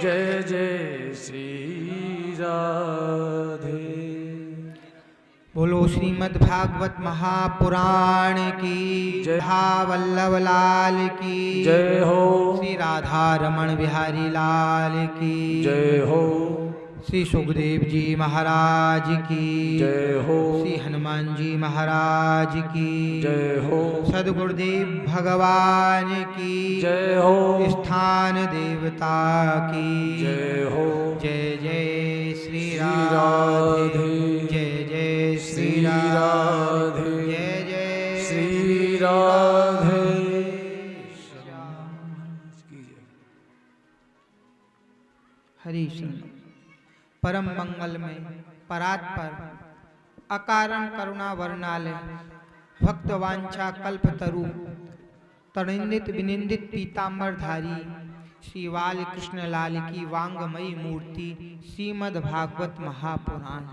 जय जय श्री राधे। बोलो श्रीमद् भागवत महापुराण की जय। वल्लभ लाल की जय हो। श्री राधा रमण बिहारी लाल की जय हो। श्री सुखदेव जी महाराज की जय हो। श्री हनुमान जी महाराज की जय हो। सद्गुरुदेव भगवान की जय हो। स्थान देवता की जय हो। जय जय श्री राधे। जय जय श्री राधे। जय जय श्री राधे। हरि परम मंगल में परात्पर अकारण करुणा वर्णालय भक्त वांछा कल्प तरु तनिंदित विनिंदित पीतांबर धारी श्री बाल कृष्ण लाल की वांगमयी मूर्ति श्रीमद् भागवत महापुराण।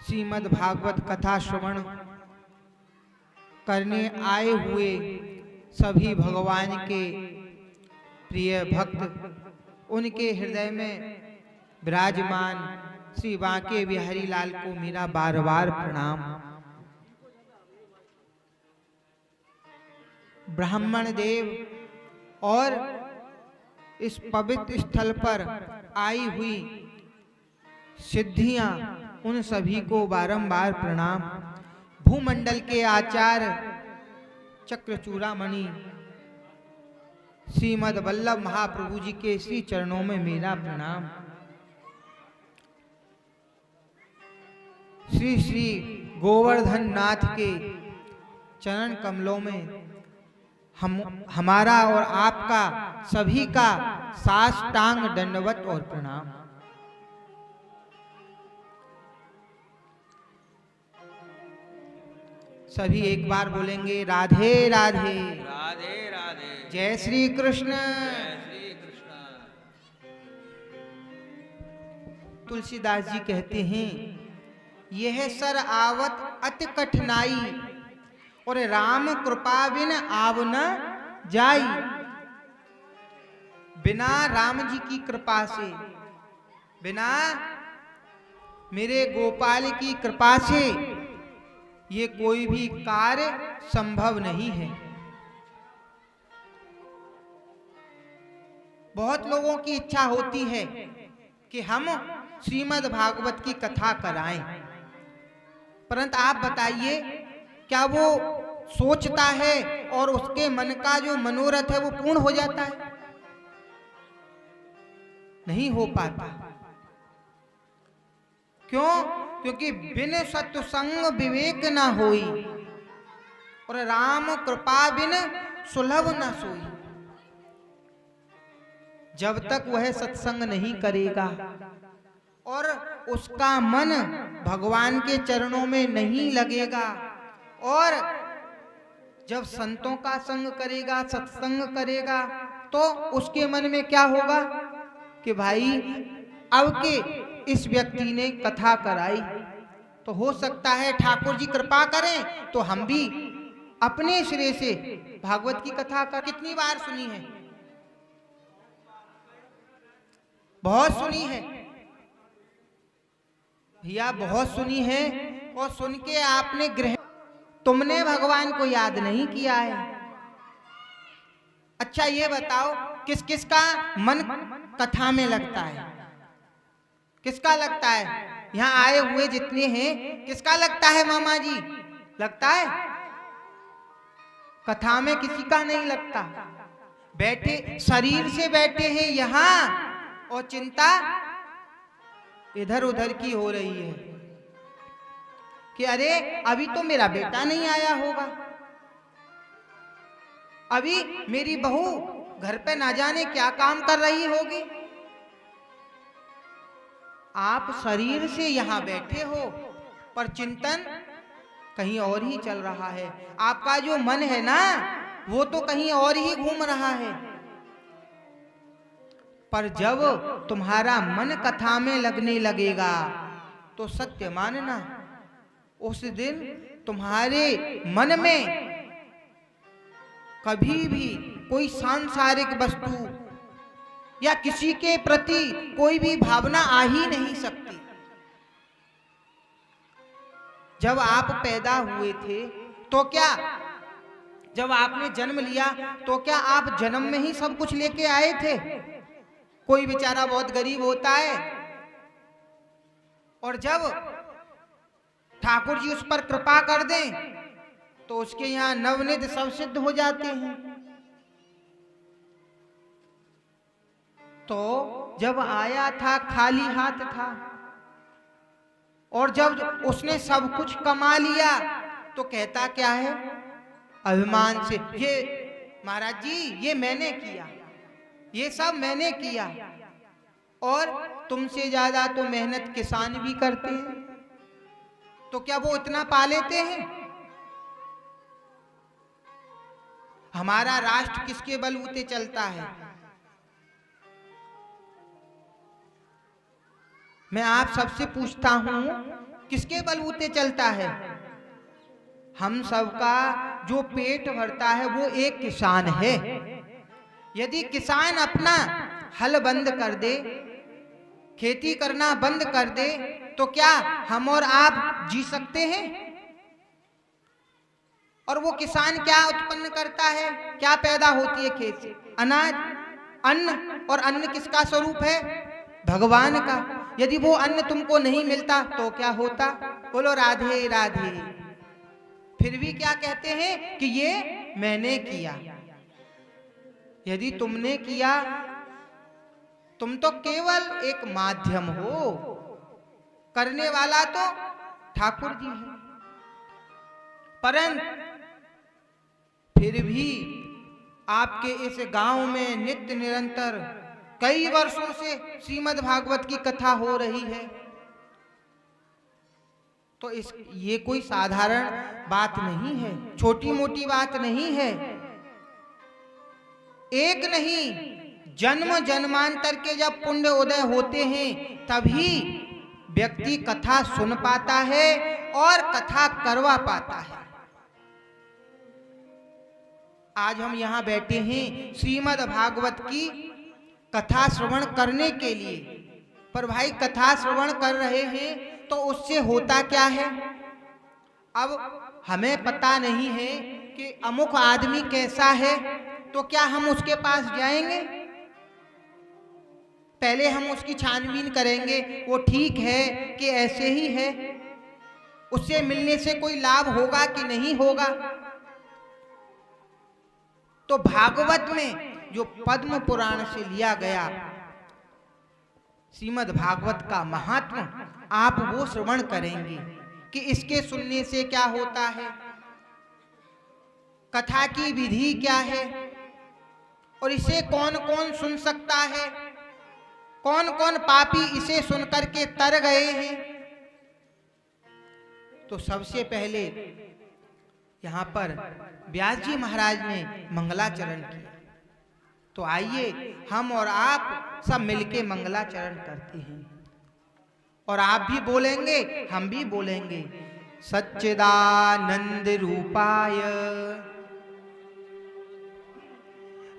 श्रीमद् भागवत कथा श्रवण करने आए हुए सभी भगवान के प्रिय भक्त, उनके हृदय में विराजमान श्री बांके बिहारी लाल को मेरा बार बार प्रणाम। ब्राह्मण देव और इस पवित्र स्थल पर आई हुई सिद्धियां, उन सभी को बारंबार प्रणाम। भूमंडल के आचार्य चक्रचूड़ामणि श्रीमद् वल्लभ महाप्रभु जी के श्री चरणों में मेरा प्रणाम। श्री श्री गोवर्धन नाथ के चरण कमलों में हमारा और आपका सभी का साष्टांग दंडवत और प्रणाम। सभी एक बार बोलेंगे राधे राधे। राधे राधे। जय श्री कृष्ण। जय श्री कृष्ण। तुलसीदास जी कहते हैं, यह सर आवत अति कठिनाई और राम कृपा बिन आव न जाई। बिना राम जी की कृपा से, बिना मेरे गोपाल की कृपा से ये कोई भी कार्य संभव नहीं है। बहुत लोगों की इच्छा होती है कि हम श्रीमद् भागवत की कथा कराएं, परंतु आप बताइए, क्या वो सोचता है और उसके मन का जो मनोरथ है वो पूर्ण हो जाता है? नहीं हो पाता। क्यों? क्योंकि बिन सत्संग विवेक न होई और राम कृपा बिन सुलभ न सोई। जब तक वह सत्संग नहीं करेगा और उसका मन भगवान के चरणों में नहीं लगेगा, और जब संतों का संग करेगा, सत्संग करेगा, तो उसके मन में क्या होगा कि भाई अब के इस व्यक्ति ने कथा कराई, तो हो सकता है ठाकुर जी कृपा करें तो हम भी अपने सिरे से भागवत की कथा कर। कितनी बार सुनी है? बहुत सुनी है भैया, बहुत सुनी है। और सुन के आपने ग्रहण, तुमने भगवान को याद नहीं किया है। अच्छा ये बताओ, किस किस का मन कथा में लगता है? किसका लगता है? यहाँ आए हुए जितने हैं, किसका लगता है मामा जी? लगता है? कथा में किसी का नहीं लगता। बैठे शरीर से बैठे हैं यहाँ और चिंता इधर उधर की हो रही है कि अरे अभी तो मेरा बेटा नहीं आया होगा, अभी मेरी बहू घर पे ना जाने क्या काम कर रही होगी। आप शरीर से यहाँ बैठे हो पर चिंतन कहीं और ही चल रहा है। आपका जो मन है ना, वो तो कहीं और ही घूम रहा है। पर जब तुम्हारा मन कथा में लगने लगेगा तो सत्य मानना, उस दिन तुम्हारे मन में कभी भी कोई सांसारिक वस्तु या किसी के प्रति कोई भी भावना आ ही नहीं सकती। जब आप पैदा हुए थे तो क्या, जब आपने जन्म लिया तो क्या आप जन्म में ही सब कुछ लेके आए थे? कोई बेचारा बहुत गरीब होता है और जब ठाकुर जी उस पर कृपा कर दें तो उसके यहाँ नवनिध सब सिद्ध हो जाते हैं। तो जब आया था खाली हाथ था और जब उसने सब कुछ कमा लिया तो कहता क्या है? अभिमान से, ये महाराज जी ये मैंने किया, ये सब मैंने किया। और तुमसे ज्यादा तो मेहनत किसान भी करते हैं, तो क्या वो इतना पा लेते हैं? हमारा राष्ट्र किसके बलबूते चलता है? मैं आप सबसे पूछता हूं, किसके बलबूते चलता है? हम सबका जो पेट भरता है वो एक किसान है। यदि किसान अपना हल बंद कर दे, खेती करना बंद कर दे, तो क्या हम और आप जी सकते हैं? और वो किसान क्या उत्पन्न करता है? क्या पैदा होती है खेत से? अनाज, अन्न। और अन्न किसका स्वरूप है? भगवान का। यदि वो अन्न तुमको नहीं मिलता तो क्या होता? बोलो राधे राधे। फिर भी क्या कहते हैं कि ये मैंने किया। यदि तुमने किया, तुम तो केवल एक माध्यम हो, करने वाला तो ठाकुर जी है। परंतु फिर भी आपके इस गांव में नित्य निरंतर कई वर्षों से श्रीमद् भागवत की कथा हो रही है, तो ये कोई साधारण बात नहीं है, छोटी मोटी बात नहीं है। एक नहीं, जन्म जन्मांतर के जब पुण्य उदय होते हैं तभी व्यक्ति कथा सुन पाता है और कथा करवा पाता है। आज हम यहाँ बैठे हैं श्रीमद् भागवत की कथा श्रवण करने के लिए, पर भाई कथा श्रवण कर रहे हैं तो उससे होता क्या है? अब हमें पता नहीं है कि अमुक आदमी कैसा है, तो क्या हम उसके पास जाएंगे? पहले हम उसकी छानबीन करेंगे, वो ठीक है कि ऐसे ही है, उससे मिलने से कोई लाभ होगा कि नहीं होगा। तो भागवत में जो पद्म पुराण से लिया गया श्रीमद् भागवत का महात्म, आप वो श्रवण करेंगे कि इसके सुनने से क्या होता है, कथा की विधि क्या है, और इसे कौन कौन सुन सकता है, कौन कौन पापी इसे सुनकर के तर गए हैं। तो सबसे पहले यहाँ पर व्यास जी महाराज ने मंगलाचरण किया, तो आइए हम और आप सब मिलके मंगलाचरण करते हैं। और आप भी बोलेंगे, हम भी बोलेंगे। सच्चिदानंद रूपाय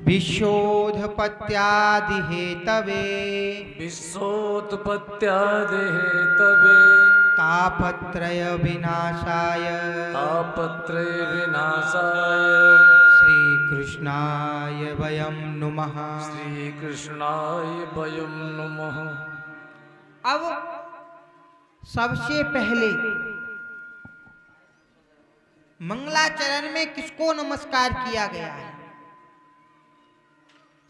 विश्वोत्पत्त्यादि हेतवे विश्वोत्पत्त्यादि हेतवे तापत्रय विनाशाय श्री कृष्णाय वयं नुमः। श्री कृष्णाय वयं नुमः। अब सबसे पहले मंगलाचरण में किसको नमस्कार किया गया है?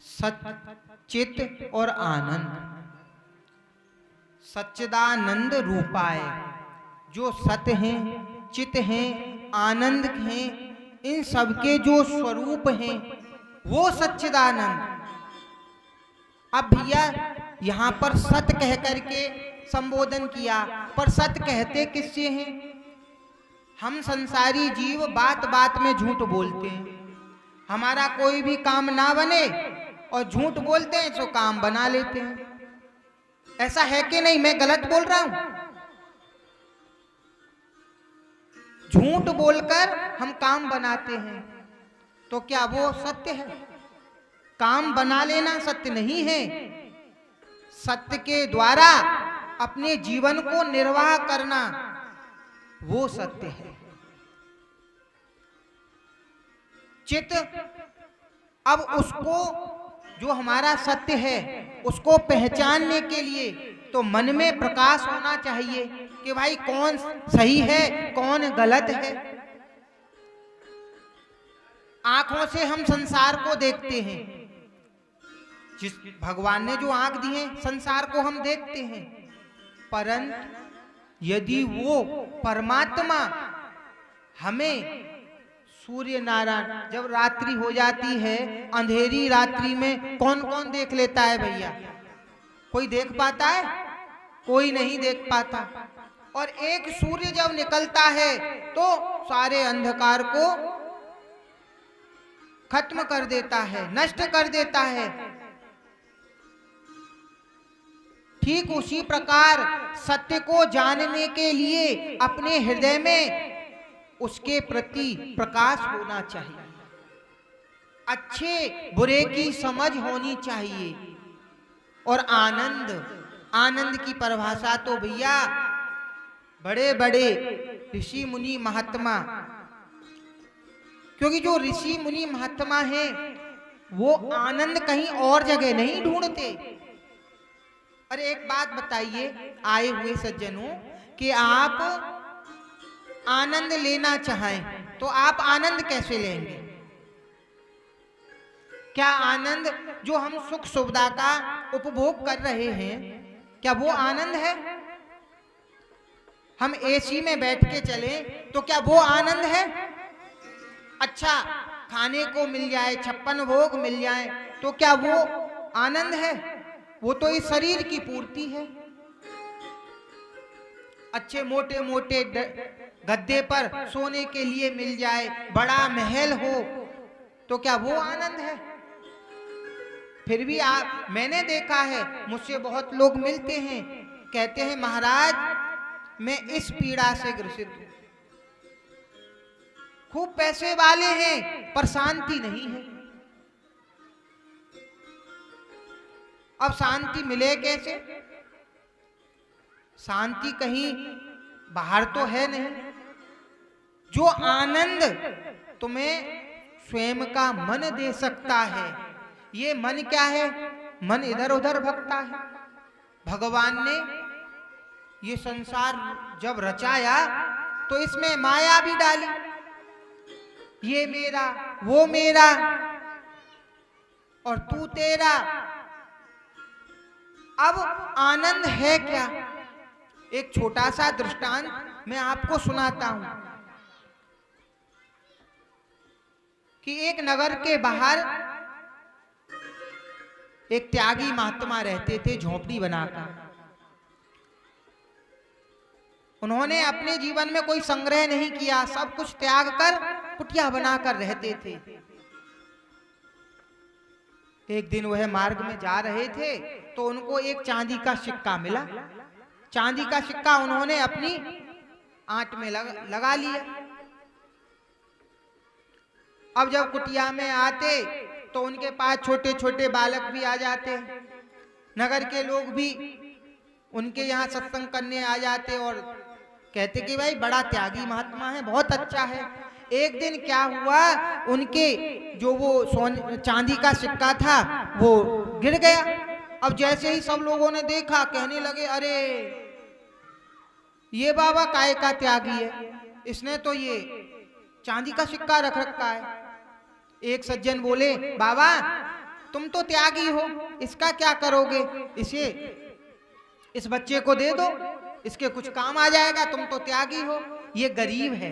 सच्चित और आनंद, सच्चिदानंद रूपाय, जो सत्य हैं, चित हैं, आनंद हैं, इन सबके जो स्वरूप हैं वो सच्चिदानंद। अब भैया यहाँ पर सत्य कह करके संबोधन किया, पर सत्य कहते किससे हैं? हम संसारी जीव बात बात में झूठ बोलते हैं। हमारा कोई भी काम ना बने और झूठ बोलते हैं तो काम बना लेते हैं। ऐसा है कि नहीं? मैं गलत बोल रहा हूं? झूठ बोलकर हम काम बनाते हैं। तो क्या वो सत्य है? काम बना लेना सत्य नहीं है। सत्य के द्वारा अपने जीवन को निर्वाह करना वो सत्य है। चित अब उसको, जो हमारा सत्य है, उसको पहचानने के लिए तो मन में प्रकाश होना चाहिए कि भाई कौन सही है कौन गलत है। आंखों से हम संसार को देखते हैं, जिस भगवान ने जो आंख दी है संसार को हम देखते हैं, परंतु यदि वो परमात्मा हमें सूर्य नारायण, जब रात्रि हो जाती है, अंधेरी रात्रि में कौन कौन देख लेता है भैया? कोई देख पाता है? कोई नहीं देख पाता। और एक सूर्य जब निकलता है तो सारे अंधकार को खत्म कर देता है, नष्ट कर देता है। ठीक उसी प्रकार सत्य को जानने के लिए अपने हृदय में उसके प्रति प्रकाश होना चाहिए, अच्छे बुरे की समझ होनी चाहिए। और आनंद, आनंद की परिभाषा तो भैया बड़े बड़े ऋषि मुनि महात्मा, क्योंकि जो ऋषि मुनि महात्मा हैं वो आनंद कहीं और जगह नहीं ढूंढते। अरे एक बात बताइए आए हुए सज्जनों, कि आप आनंद लेना चाहें तो आप आनंद कैसे लेंगे? क्या आनंद जो हम सुख सुविधा का उपभोग कर रहे हैं, क्या वो आनंद है? हम एसी में बैठ के चले तो क्या वो आनंद है? अच्छा खाने को मिल जाए, 56 भोग मिल जाए, तो क्या वो आनंद है? वो तो इस शरीर की पूर्ति है। अच्छे मोटे मोटे गद्दे पर सोने के लिए मिल जाए, बड़ा महल हो, तो क्या वो आनंद है? फिर भी मैंने देखा है, मुझसे बहुत लोग मिलते हैं, कहते हैं महाराज मैं इस पीड़ा से ग्रसित हूं, खूब पैसे वाले हैं पर शांति नहीं है। अब शांति मिले कैसे? शांति कहीं बाहर तो है नहीं। जो आनंद तुम्हें स्वयं का मन दे सकता है, ये मन क्या है? मन इधर उधर भटकता है। भगवान ने ये संसार जब रचाया तो इसमें माया भी डाली, ये मेरा वो मेरा और तू तेरा। अब आनंद है क्या? एक छोटा सा दृष्टांत मैं आपको सुनाता हूं कि एक नगर के बाहर एक त्यागी महात्मा रहते थे, झोंपड़ी बनाकर। उन्होंने अपने जीवन में कोई संग्रह नहीं किया, सब कुछ त्याग कर कुटिया बनाकर रहते थे। एक दिन वह मार्ग में जा रहे थे तो उनको एक चांदी का सिक्का मिला। चांदी का सिक्का उन्होंने अपनी आंट में लगा लिया। अब जब कुटिया में आते तो उनके पास छोटे छोटे बालक भी आ जाते, नगर के लोग भी उनके यहाँ सत्संग करने आ जाते और कहते कि भाई बड़ा त्यागी महात्मा है, बहुत अच्छा है। एक दिन क्या हुआ, उनके जो वो चांदी का सिक्का था वो गिर गया। अब जैसे ही सब लोगों ने देखा, कहने लगे अरे ये बाबा काय का त्यागी है, इसने तो ये चांदी का सिक्का रख रखा है। एक सज्जन बोले बाबा तुम तो त्यागी हो, इसका क्या करोगे? इसे इस बच्चे को दे दो, इसके कुछ काम आ जाएगा, तुम तो त्यागी हो। ये गरीब है।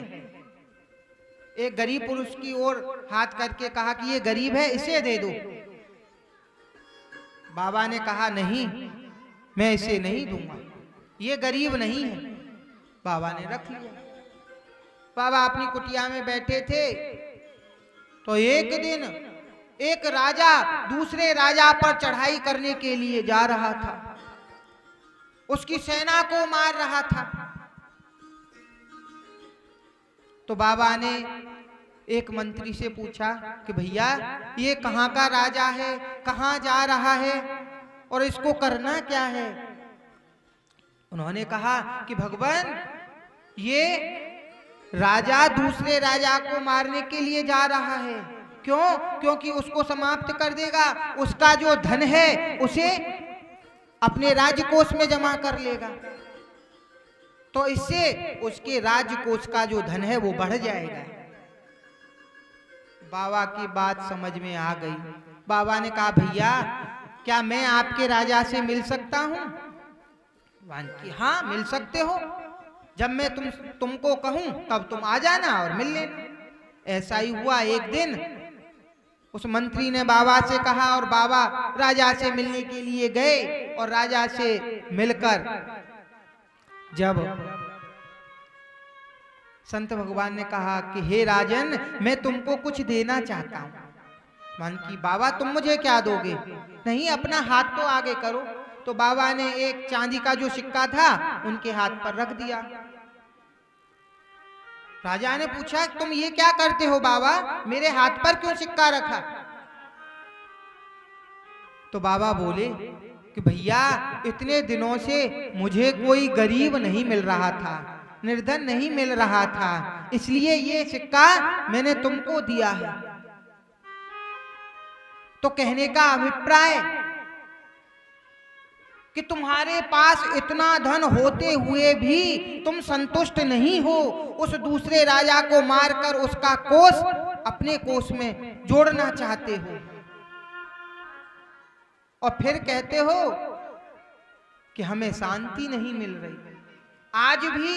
एक गरीब पुरुष की ओर हाथ करके कहा कि ये गरीब है, इसे दे दो। बाबा ने कहा नहीं, मैं इसे नहीं दूंगा, ये गरीब नहीं है। बाबा ने रख लिया। बाबा अपनी कुटिया में बैठे थे तो एक दिन एक राजा दूसरे राजा पर चढ़ाई करने के लिए जा रहा था, उसकी सेना को मार रहा था। तो बाबा ने एक मंत्री से पूछा कि भैया ये कहाँ का राजा है, कहाँ जा रहा है और इसको करना क्या है। उन्होंने कहा कि भगवान ये राजा दूसरे राजा को मारने के लिए जा रहा है। क्यों? क्योंकि उसको समाप्त कर देगा, उसका जो धन है उसे अपने राजकोष में जमा कर लेगा, तो इससे उसके राजकोष का जो धन है वो बढ़ जाएगा। बाबा की बात समझ में आ गई। बाबा ने कहा भैया क्या मैं आपके राजा से मिल सकता हूं? कि हाँ मिल सकते हो, जब मैं तुमको कहूं तब तुम आ जाना और मिल लेना। ऐसा ही हुआ। एक दिन उस मंत्री ने बाबा से कहा और बाबा राजा से मिलने के लिए गए और राजा से मिलकर जब संत भगवान ने कहा कि हे राजन मैं तुमको कुछ देना चाहता हूं। मान की बाबा तुम मुझे क्या दोगे? नहीं अपना हाथ तो आगे करो। तो बाबा ने एक चांदी का जो सिक्का था उनके हाथ पर रख दिया। राजा ने पूछा तुम ये क्या करते हो बाबा, मेरे हाथ पर क्यों सिक्का रखा? तो बाबा बोले कि भैया इतने दिनों से मुझे कोई गरीब नहीं मिल रहा था, निर्धन नहीं मिल रहा था, इसलिए ये सिक्का मैंने तुमको दिया है। तो कहने का अभिप्राय कि तुम्हारे पास इतना धन होते हुए भी तुम संतुष्ट नहीं हो, उस दूसरे राजा को मारकर उसका कोष अपने कोष में जोड़ना चाहते हो और फिर कहते हो कि हमें शांति नहीं मिल रही। आज भी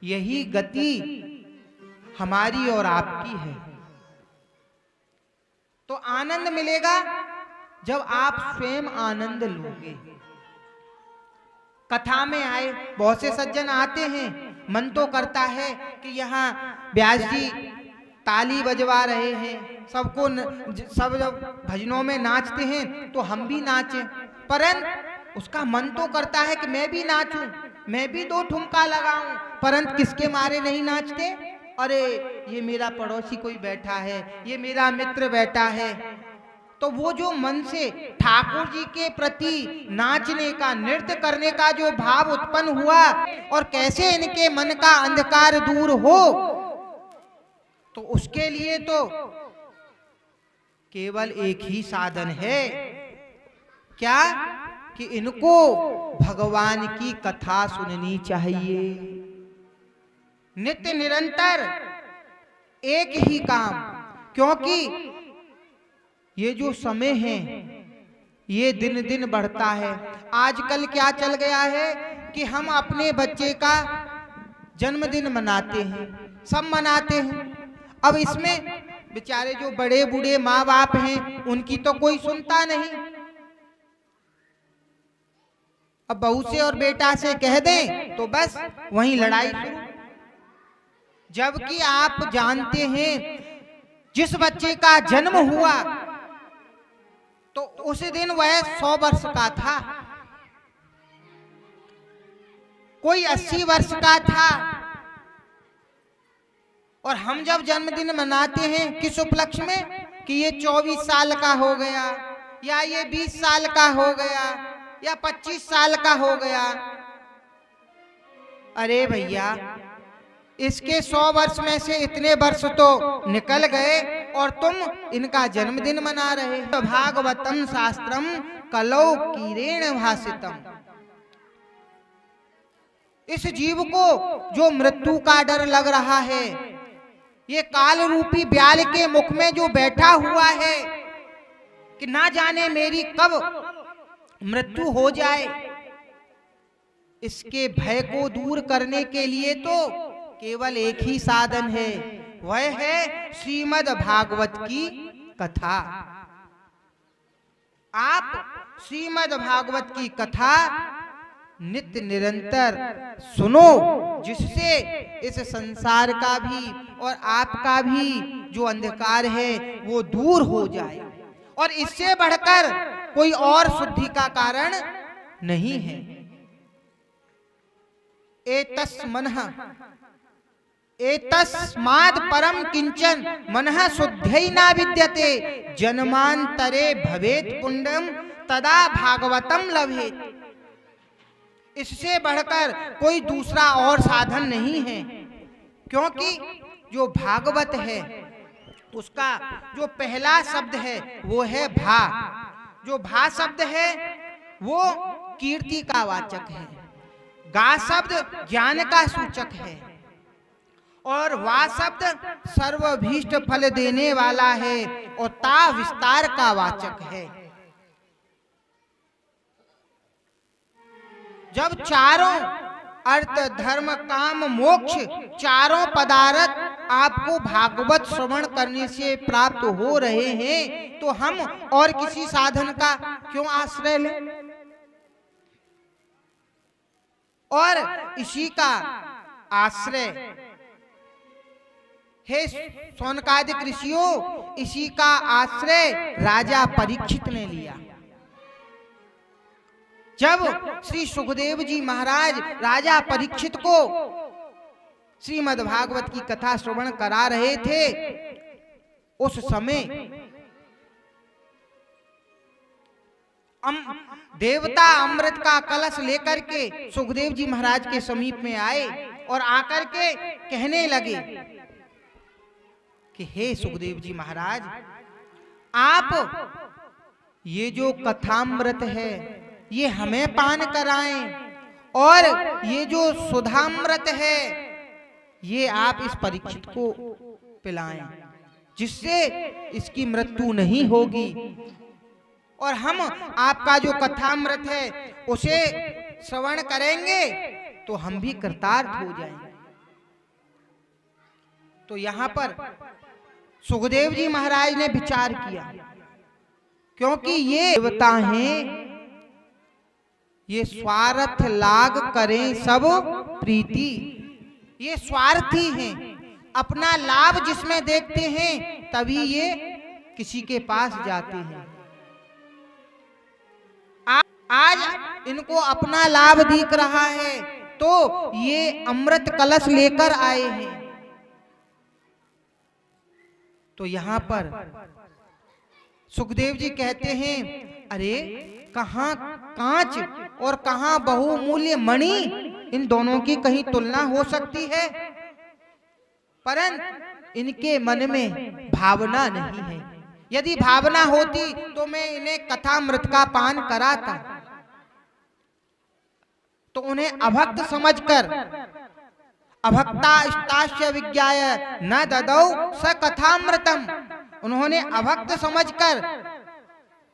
यही गति हमारी और आपकी है। तो आनंद मिलेगा जब आप स्वयं आनंद लोगे। कथा में आए बहुत से सज्जन आते हैं, मन तो करता है कि यहाँ व्यास जी ताली बजवा रहे हैं, सब जब भजनों में नाचते हैं तो हम भी नाचें, परंतु उसका मन तो करता है कि मैं भी नाचूं, मैं भी दो ठुमका लगाऊं, परंतु किसके मारे नहीं नाचते? अरे ये मेरा पड़ोसी कोई बैठा है, ये मेरा मित्र बैठा है। तो वो जो मन से ठाकुर जी के प्रति नाचने का, नृत्य करने का जो भाव उत्पन्न हुआ और कैसे इनके मन का अंधकार दूर हो, तो उसके लिए तो केवल एक ही साधन है। क्या? कि इनको भगवान की कथा सुननी चाहिए। नित्य निरंतर एक ही काम, क्योंकि ये जो समय है ये दिन दिन बढ़ता है। आजकल क्या चल गया है कि हम अपने बच्चे का जन्मदिन मनाते हैं, सब मनाते हैं। अब इसमें बेचारे जो बड़े बूढ़े माँ बाप हैं उनकी तो कोई सुनता नहीं। अब बहू से और बेटा से कह दें तो बस वहीं लड़ाई शुरू। जबकि आप जानते हैं जिस बच्चे का जन्म हुआ तो उस दिन वह 100 वर्ष का था, कोई 80 वर्ष का था, और हम जब जन्मदिन मनाते हैं किस उपलक्ष्य में कि ये 24 साल का हो गया, या ये 20 साल का हो गया, या 25 साल का हो गया। अरे भैया इसके 100 वर्ष में से इतने वर्ष तो निकल गए और तुम इनका जन्मदिन मना रहे। भागवतम शास्त्रम कलौ कीरेण भासितम। इस जीव को जो मृत्यु का डर लग रहा है, ये काल रूपी ब्याल के मुख में जो बैठा हुआ है कि ना जाने मेरी कब मृत्यु हो जाए, इसके भय को दूर करने के लिए तो केवल एक ही साधन है, वह है श्रीमद् भागवत की कथा। आप श्रीमद् भागवत की कथा नित्य निरंतर सुनो, जिससे इस संसार का भी और आपका भी जो अंधकार है वो दूर हो जाए, और इससे बढ़कर कोई और शुद्धि का कारण नहीं है। एतस्मनः एतस्माद् परम किंचन मनः शुद्ध्यै न विद्यते जन्मांतरे भवेत् पुण्यम तदा भागवतम लभेत्। इससे बढ़कर कोई दूसरा और साधन नहीं है, क्योंकि जो भागवत है उसका जो पहला शब्द है वो है भा। जो भा शब्द है वो कीर्ति का वाचक है, गा शब्द ज्ञान का सूचक है और वा शब्द सर्वभीष्ट फल देने वाला है और ता विस्तार का वाचक है। जब चारों अर्थ धर्म काम मोक्ष चारों पदार्थ आपको भागवत श्रवण करने से प्राप्त हो रहे हैं तो हम और किसी साधन का क्यों आश्रय लें। और इसी का आश्रय हे शौनकादिक ऋषियों, इसी का आश्रय राजा परीक्षित ने लिया। जब श्री सुखदेव जी महाराज राजा परीक्षित को श्रीमद् भागवत की कथा श्रवण करा रहे थे, उस समय देवता अमृत का कलश लेकर के सुखदेव जी महाराज के समीप में आए और आकर के कहने लगे कि हे सुखदेव जी महाराज, आप ये जो कथामृत है ये हमें पान कराएं और ये जो सुधामृत है ये आप इस परीक्षित को पिलाएं, जिससे इसकी मृत्यु नहीं होगी और हम आपका जो कथामृत है उसे श्रवण करेंगे तो हम भी कृतार्थ हो जाएंगे। तो यहाँ पर सुखदेव जी महाराज ने विचार किया, क्योंकि ये देवता हैं, ये स्वार्थ लाग करें सब प्रीति, ये स्वार्थी हैं, अपना लाभ जिसमें देखते हैं तभी ये किसी के पास जाते हैं। आज इनको अपना लाभ दिख रहा है तो ये अमृत कलश लेकर आए हैं। तो यहाँ पर सुखदेव जी कहते हैं, अरे कहाँ कांच और कहाँ बहुमूल्य मणि, इन दोनों की कहीं तुलना हो सकती है, परंतु इनके मन में भावना नहीं है। यदि भावना होती तो मैं इन्हें कथामृत का पान कराता, तो उन्हें अभक्त समझकर अभक्ता इष्टास्य विज्ञाय न ददौ स कथामृतम, उन्होंने अभक्त समझकर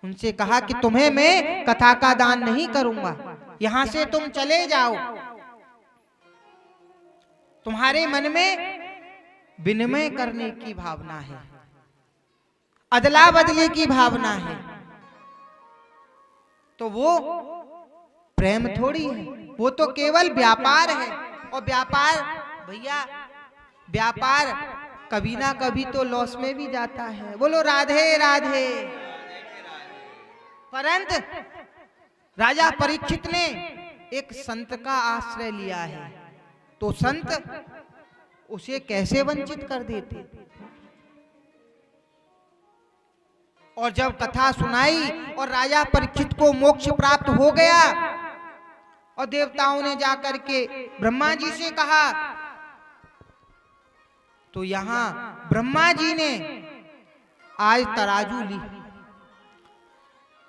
उनसे कहा कि तुम्हें मैं कथा का दान नहीं करूंगा, यहां से तुम चले जाओ। तुम्हारे मन में विनिमय करने की भावना है, अदला बदली की भावना है, तो वो प्रेम थोड़ी है, वो तो केवल व्यापार है। और व्यापार भैया, व्यापार कभी ना कभी तो लॉस में भी जाता है। बोलो राधे राधे। परंतु राजा परीक्षित ने एक संत का आश्रय लिया है, तो संत उसे कैसे वंचित कर देते। और जब कथा सुनाई और राजा परीक्षित को मोक्ष प्राप्त हो गया और देवताओं ने जाकर के ब्रह्मा जी से कहा, तो यहां ब्रह्मा जी ने आज तराजू ली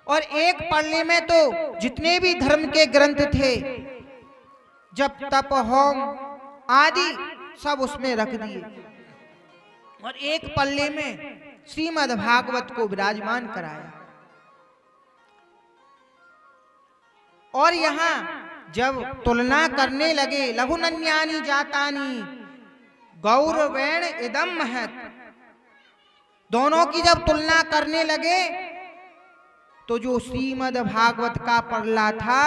और एक पढ़ने में तो जितने भी धर्म के ग्रंथ थे, जप तप होम आदि सब उसमें रख दिए और एक पल्ले में श्रीमद् भागवत को विराजमान कराया। और यहाँ जब तुलना करने लगे, लघुनन्यानि जातानि गौरवेण इदम महत्, दोनों की जब तुलना करने लगे तो जो श्रीमद् भागवत का पल्ला था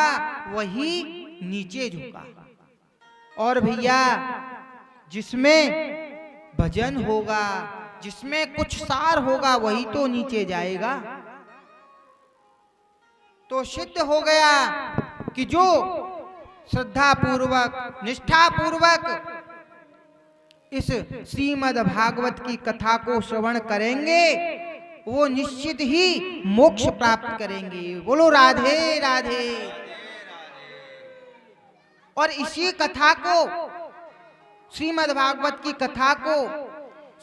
वही नीचे झुका। और भैया, जिसमें भजन होगा, जिसमें कुछ सार होगा, वही तो नीचे जाएगा। तो सिद्ध हो गया कि जो श्रद्धा पूर्वक निष्ठा पूर्वक इस श्रीमद् भागवत की कथा को श्रवण करेंगे वो निश्चित ही मोक्ष प्राप्त करेंगे। बोलो राधे राधे। और इसी कथा को, श्रीमद् भागवत की कथा को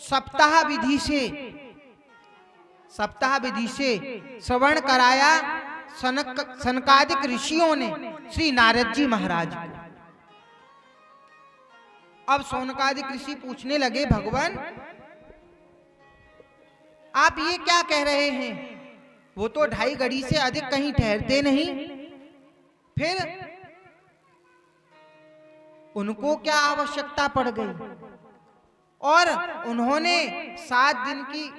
सप्ताह विधि से श्रवण कराया सनकादिक ऋषियों ने श्री नारद जी महाराज को। अब सौनकादिक ऋषि पूछने लगे, भगवान आप ये क्या कह रहे हैं? वो तो 2.5 घड़ी से अधिक कहीं ठहरते नहीं, फिर उनको क्या आवश्यकता पड़ गई? और उन्होंने 7 दिन की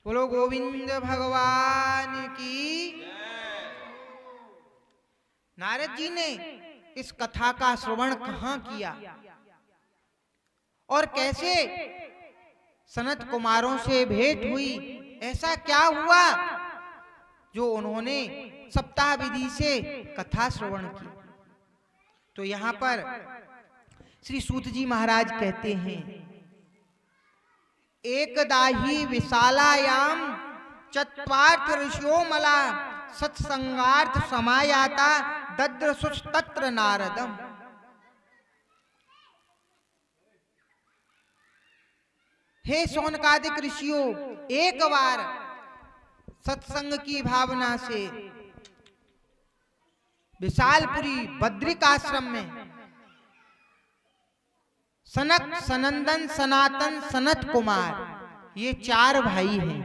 बोलो गोविंद भगवान की। नारद जी ने इस कथा का श्रवण कहाँ किया और कैसे सनत कुमारों से भेंट हुई? ऐसा क्या हुआ जो उन्होंने सप्ताह विधि से कथा श्रवण की? तो यहाँ पर श्री सूत जी महाराज कहते हैं, एकदाही विशालायाम चत्वार्थ ऋषियो मला सत्संगार्थ समायाता दद्रसुष तत्र नारदम। हे सौनकादिक ऋषियों, एक बार सत्संग की भावना से विशालपुरी बद्रिक आश्रम में सनक, सनंदन, सनातन, सनत कुमार, ये 4 भाई हैं।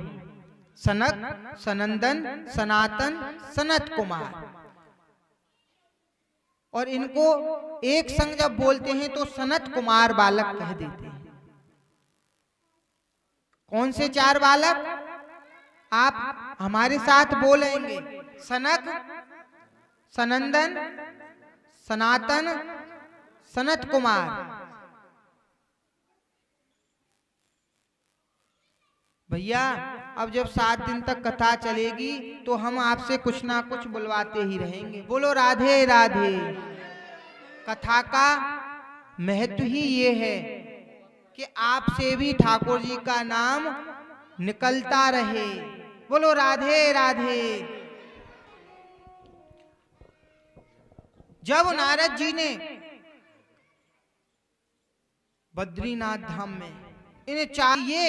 सनक, सनंदन, सनातन, सनत कुमार। और इनको एक संग जब बोलते हैं तो सनत कुमार बालक कह देते हैं। कौन से 4 बालक? आप हमारे साथ बोलेंगे, सनक, सनंदन, सनातन, सनत कुमार। भैया अब जब 7 दिन तक कथा चलेगी तो हम आपसे कुछ ना कुछ बुलवाते ही रहेंगे। बोलो राधे राधे। कथा का महत्व ही ये है कि आपसे भी ठाकुर जी का नाम निकलता रहे। बोलो राधे राधे। जब नारद जी ने बद्रीनाथ धाम में इन्हें चाहिए,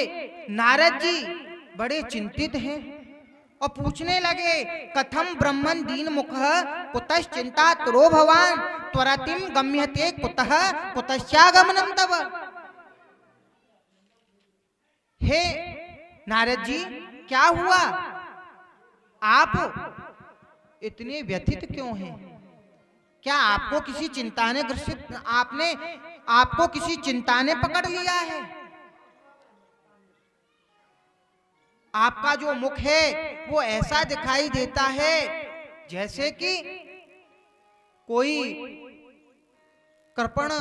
नारद जी बड़े चिंतित हैं और पूछने लगे, कथम ब्रह्मन दीन मुख कुतश्चिंता तुरो भवान त्वरतिम गम्यते कुतः कुतश्चागमनम तव। हे नारद जी, क्या हुआ? आप इतने व्यथित क्यों हैं? क्या आपको किसी चिंता ने ग्रसित, आपको किसी चिंता ने पकड़ लिया है? आपका जो मुख है वो ऐसा दिखाई देता है जैसे कि कोई कृपण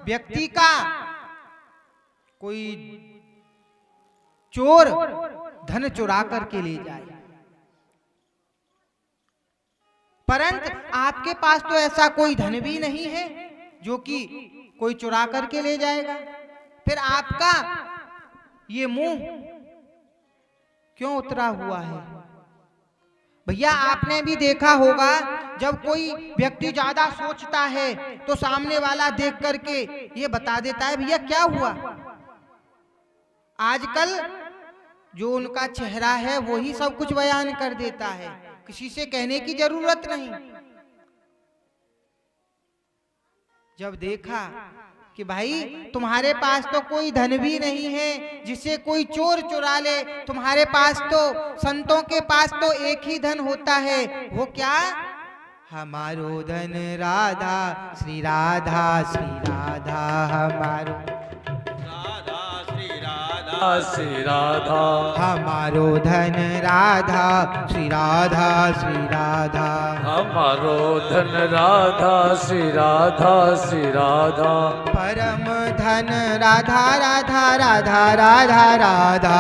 व्यक्ति का कोई चोर धन चुरा करके ले जाए। परंतु आपके पास तो ऐसा कोई धन भी नहीं है जो कि कोई चुरा करके ले जाएगा। फिर आपका ये मुंह क्यों उतरा हुआ है? भैया आपने भी देखा होगा, जब कोई व्यक्ति ज्यादा सोचता है तो सामने वाला देख करके ये बता देता है, भैया क्या हुआ। आजकल जो उनका चेहरा है वो ही सब कुछ बयान कर देता है, किसी से कहने की जरूरत नहीं। जब देखा कि भाई तुम्हारे पास तो कोई धन भी नहीं है जिसे कोई चोर चुरा ले, तुम्हारे पास तो, संतों के पास तो एक ही धन होता है, वो क्या? हमारो धन राधा श्री राधा, श्री राधा हमारो राधा श्री राधा श्री राधा हमारो धन राधा श्री राधा श्री राधा हमारो धन राधा श्री राधा श्री राधा परम धन राधा राधा राधा राधा राधा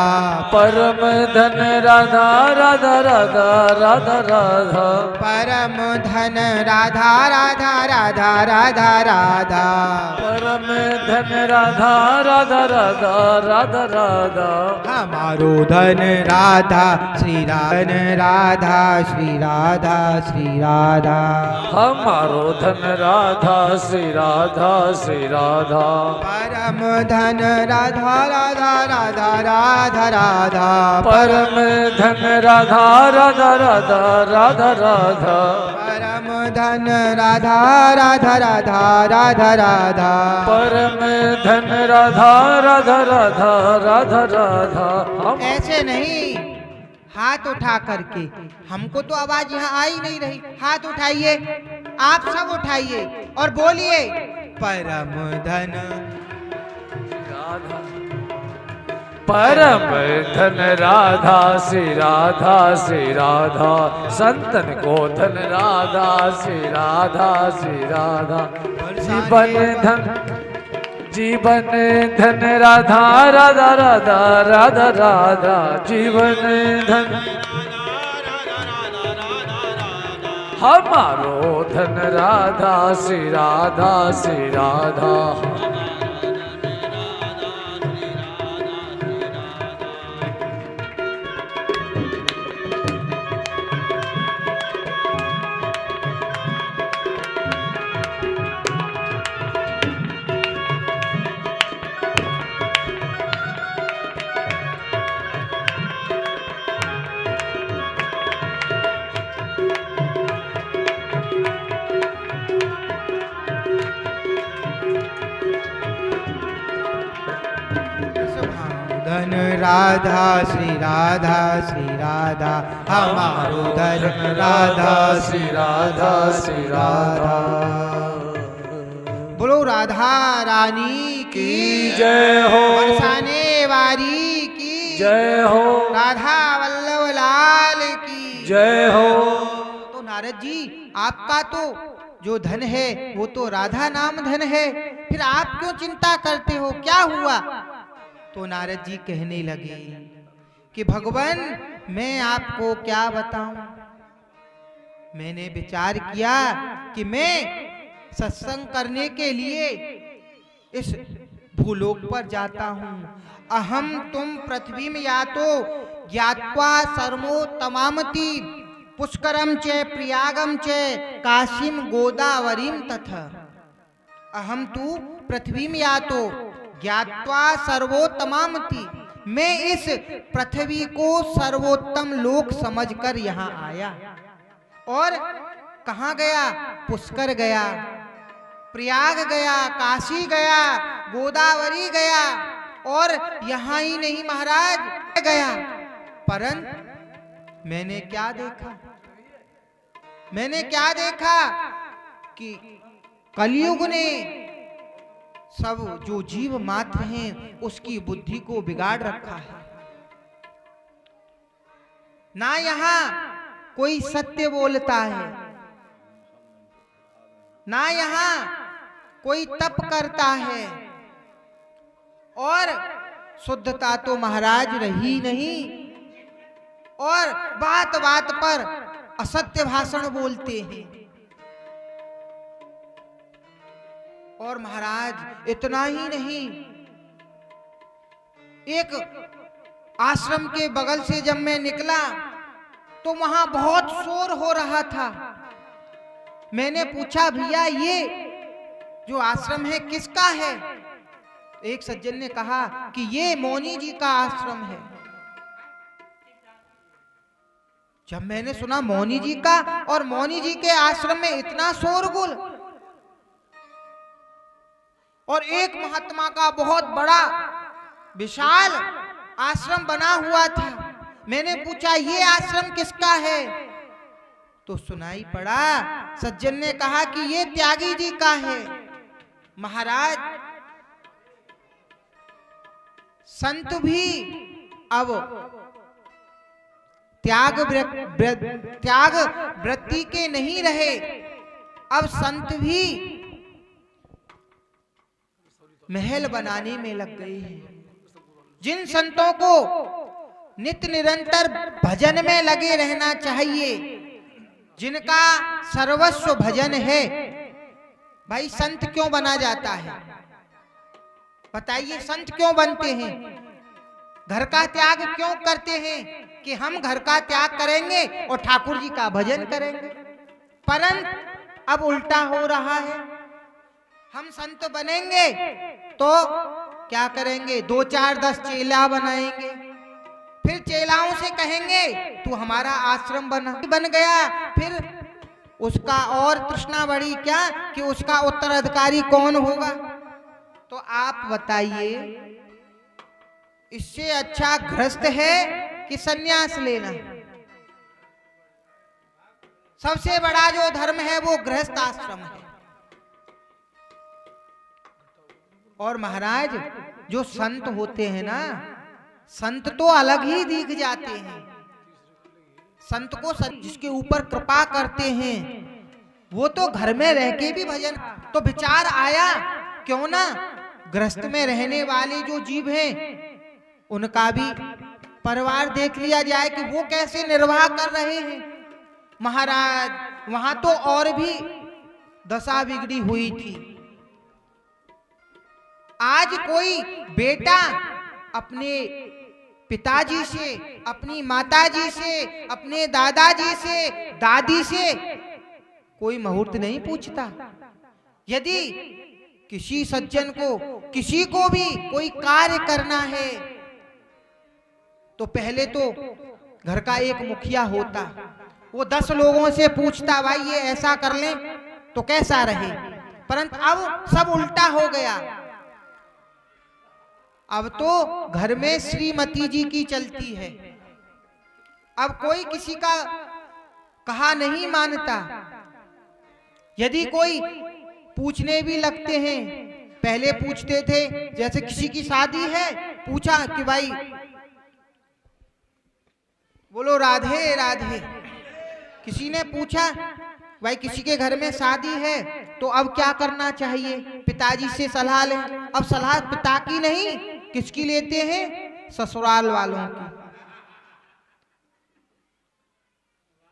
परम धन राधा राधा राधा राधा राधा परम धन राधा राधा राधा राधा राधा परम धन राधा राधा राधा राधा राधा हमारो धन राधा श्री राधा श्री राधा श्री राधा हमारो धन राधा श्री राधा श्री राधा परम धन राधा राधा राधा राधा राधा परम धन राधा राधा राधा राधा राधा परम धन राधा राधा राधा राधा राधा परम धन राधा राधा राधा राधा राधा ऐसे नहीं, हाथ उठा करके, हमको तो आवाज यहाँ आ ही नहीं रही। हाथ उठाइए, आप सब उठाइए और बोलिए परम धन राधा परम धन राधा श्री राधा श्री राधा संतन को धन राधा श्री राधा श्री राधा जीवन धन राधा राधा राधा राधा राधा जीवन धन हमारो धन राधा श्री राधा श्री राधा धन राधा श्री राधा श्री राधा हमारो धन राधा श्री राधा श्री राधा। बोलो राधा रानी की जय हो बरसाने वाली की जय हो राधा वल्लभ लाल की जय हो। तो नारद जी, आपका तो जो धन है वो तो राधा नाम धन है, फिर आप क्यों चिंता करते हो, क्या हुआ? तो नारद जी कहने लगे कि भगवान मैं आपको क्या बताऊं, मैंने विचार किया कि मैं सत्संग करने के लिए इस भूलोक पर जाता हूं। अहम तुम पृथ्वी में या तो ज्ञात्वा सर्वो तमामति पुष्करम च प्रयागम च काशीम गोदावरीम तथा। अहम तू पृथ्वी में या तो ज्ञात्वा सर्वोत्तमामति, मैं इस पृथ्वी को सर्वोत्तम लोक समझकर यहाँ आया। और कहाँ गया? पुष्कर गया, प्रयाग गया, काशी गया, गोदावरी गया, और यहाँ ही नहीं महाराज गया। परंतु मैंने क्या देखा? मैंने क्या देखा कि कलयुग ने सब जो जीव मात्र हैं उसकी बुद्धि को बिगाड़ रखा है। ना यहाँ कोई सत्य बोलता है, ना यहाँ कोई तप करता है, और शुद्धता तो महाराज रही नहीं, और बात बात पर असत्य भाषण बोलते हैं। और महाराज इतना ही नहीं, एक आश्रम के बगल से जब मैं निकला तो वहां बहुत शोर हो रहा था। मैंने पूछा भैया ये जो आश्रम है किसका है? एक सज्जन ने कहा कि ये मौनी जी का आश्रम है। जब मैंने सुना मौनी जी का, और मौनी जी के आश्रम में इतना शोरगुल, और एक महात्मा का बहुत बड़ा विशाल आश्रम बना हुआ था, मैंने पूछा ये आश्रम किसका है? तो सुनाई पड़ा, सज्जन ने कहा कि ये त्यागी जी का है। महाराज संत भी अब त्याग वृत्ति के नहीं रहे। अब संत भी महल बनाने में लग गए हैं। जिन संतों को नित्य निरंतर भजन में लगे रहना चाहिए, जिनका सर्वस्व भजन है, भाई संत क्यों बना जाता है? बताइए, संत क्यों बनते हैं? घर का त्याग क्यों करते हैं कि हम घर का त्याग करेंगे और ठाकुर जी का भजन करेंगे? परंतु अब उल्टा हो रहा है। हम संत बनेंगे तो क्या करेंगे? 2 4 10 चेला बनाएंगे, फिर चेलाओं से कहेंगे तू हमारा आश्रम बन गया। फिर उसका और तृष्णा बढ़ी क्या कि उसका उत्तराधिकारी कौन होगा? तो आप बताइए, इससे अच्छा गृहस्थ है कि सन्यास लेना? सबसे बड़ा जो धर्म है वो गृहस्थ आश्रम है। और महाराज, जो संत होते हैं ना, संत तो अलग ही दिख जाते हैं। संत को जिसके ऊपर कृपा करते हैं वो तो घर में रह के भी भजन। तो विचार आया, क्यों ना गृहस्थ में रहने वाले जो जीव हैं उनका भी परिवार देख लिया जाए कि वो कैसे निर्वाह कर रहे हैं। महाराज, वहां तो और भी दशा बिगड़ी हुई थी। आज कोई बेटा अपने पिताजी से, अपनी माताजी से, अपने दादाजी से, दादी से कोई मुहूर्त नहीं पूछता। यदि किसी सज्जन को, किसी को भी कोई कार्य करना है तो पहले तो घर का एक मुखिया होता, वो 10 लोगों से पूछता, भाई ये ऐसा कर लें तो कैसा रहे। परंतु अब सब उल्टा हो गया। अब तो घर में श्रीमती जी की चलती है। अब कोई किसी का कहा नहीं मानता। यदि कोई पूछने भी लगते हैं, पहले पूछते थे, जैसे किसी की शादी है, पूछा कि भाई बोलो राधे राधे। किसी ने पूछा भाई किसी के घर में शादी है तो अब क्या करना चाहिए, पिताजी से सलाह लें। अब सलाह पिता की नहीं, किसकी लेते हैं? ससुराल वालों की।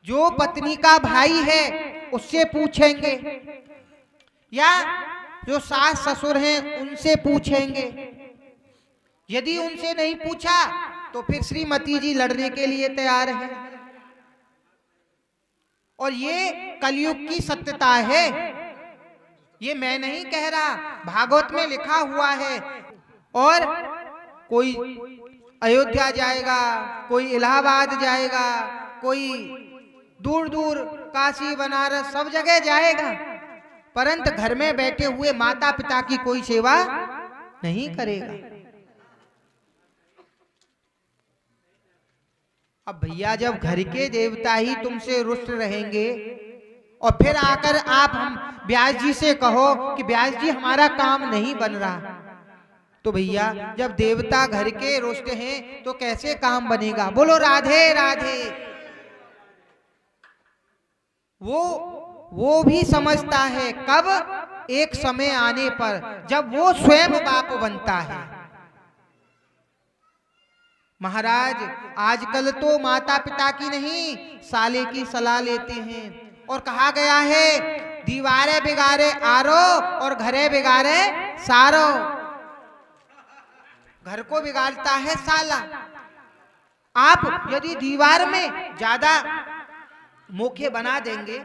जो पत्नी का भाई है उससे पूछेंगे, या जो सास ससुर हैं उनसे पूछेंगे। यदि उनसे नहीं पूछा तो फिर श्रीमती जी लड़ने के लिए तैयार है। और ये कलयुग की सत्यता है, ये मैं नहीं कह रहा, भागवत में लिखा हुआ है। और कोई अयोध्या जाएगा, कोई इलाहाबाद जाएगा, कोई दूर दूर काशी बनारस सब जगह जाएगा, परंतु घर में बैठे हुए माता पिता की कोई सेवा नहीं करेगा। अब भैया, जब घर के देवता ही तुमसे रुष्ट रहेंगे और फिर आकर आप हम व्यास जी से कहो कि व्यास जी हमारा काम नहीं बन रहा, तो भैया जब देवता घर के रुष्ट हैं तो कैसे काम बनेगा? बोलो राधे राधे। वो भी समझता है कब? एक समय आने पर जब वो स्वयं बाप बनता है। महाराज, आजकल तो माता पिता की नहीं, साले की सलाह लेते हैं। और कहा गया है, दीवारे बिगाड़े आरो और घरे बिगाड़े सारो। घर को बिगाड़ता है साला। आप यदि दीवार में ज्यादा मोखे बना देंगे,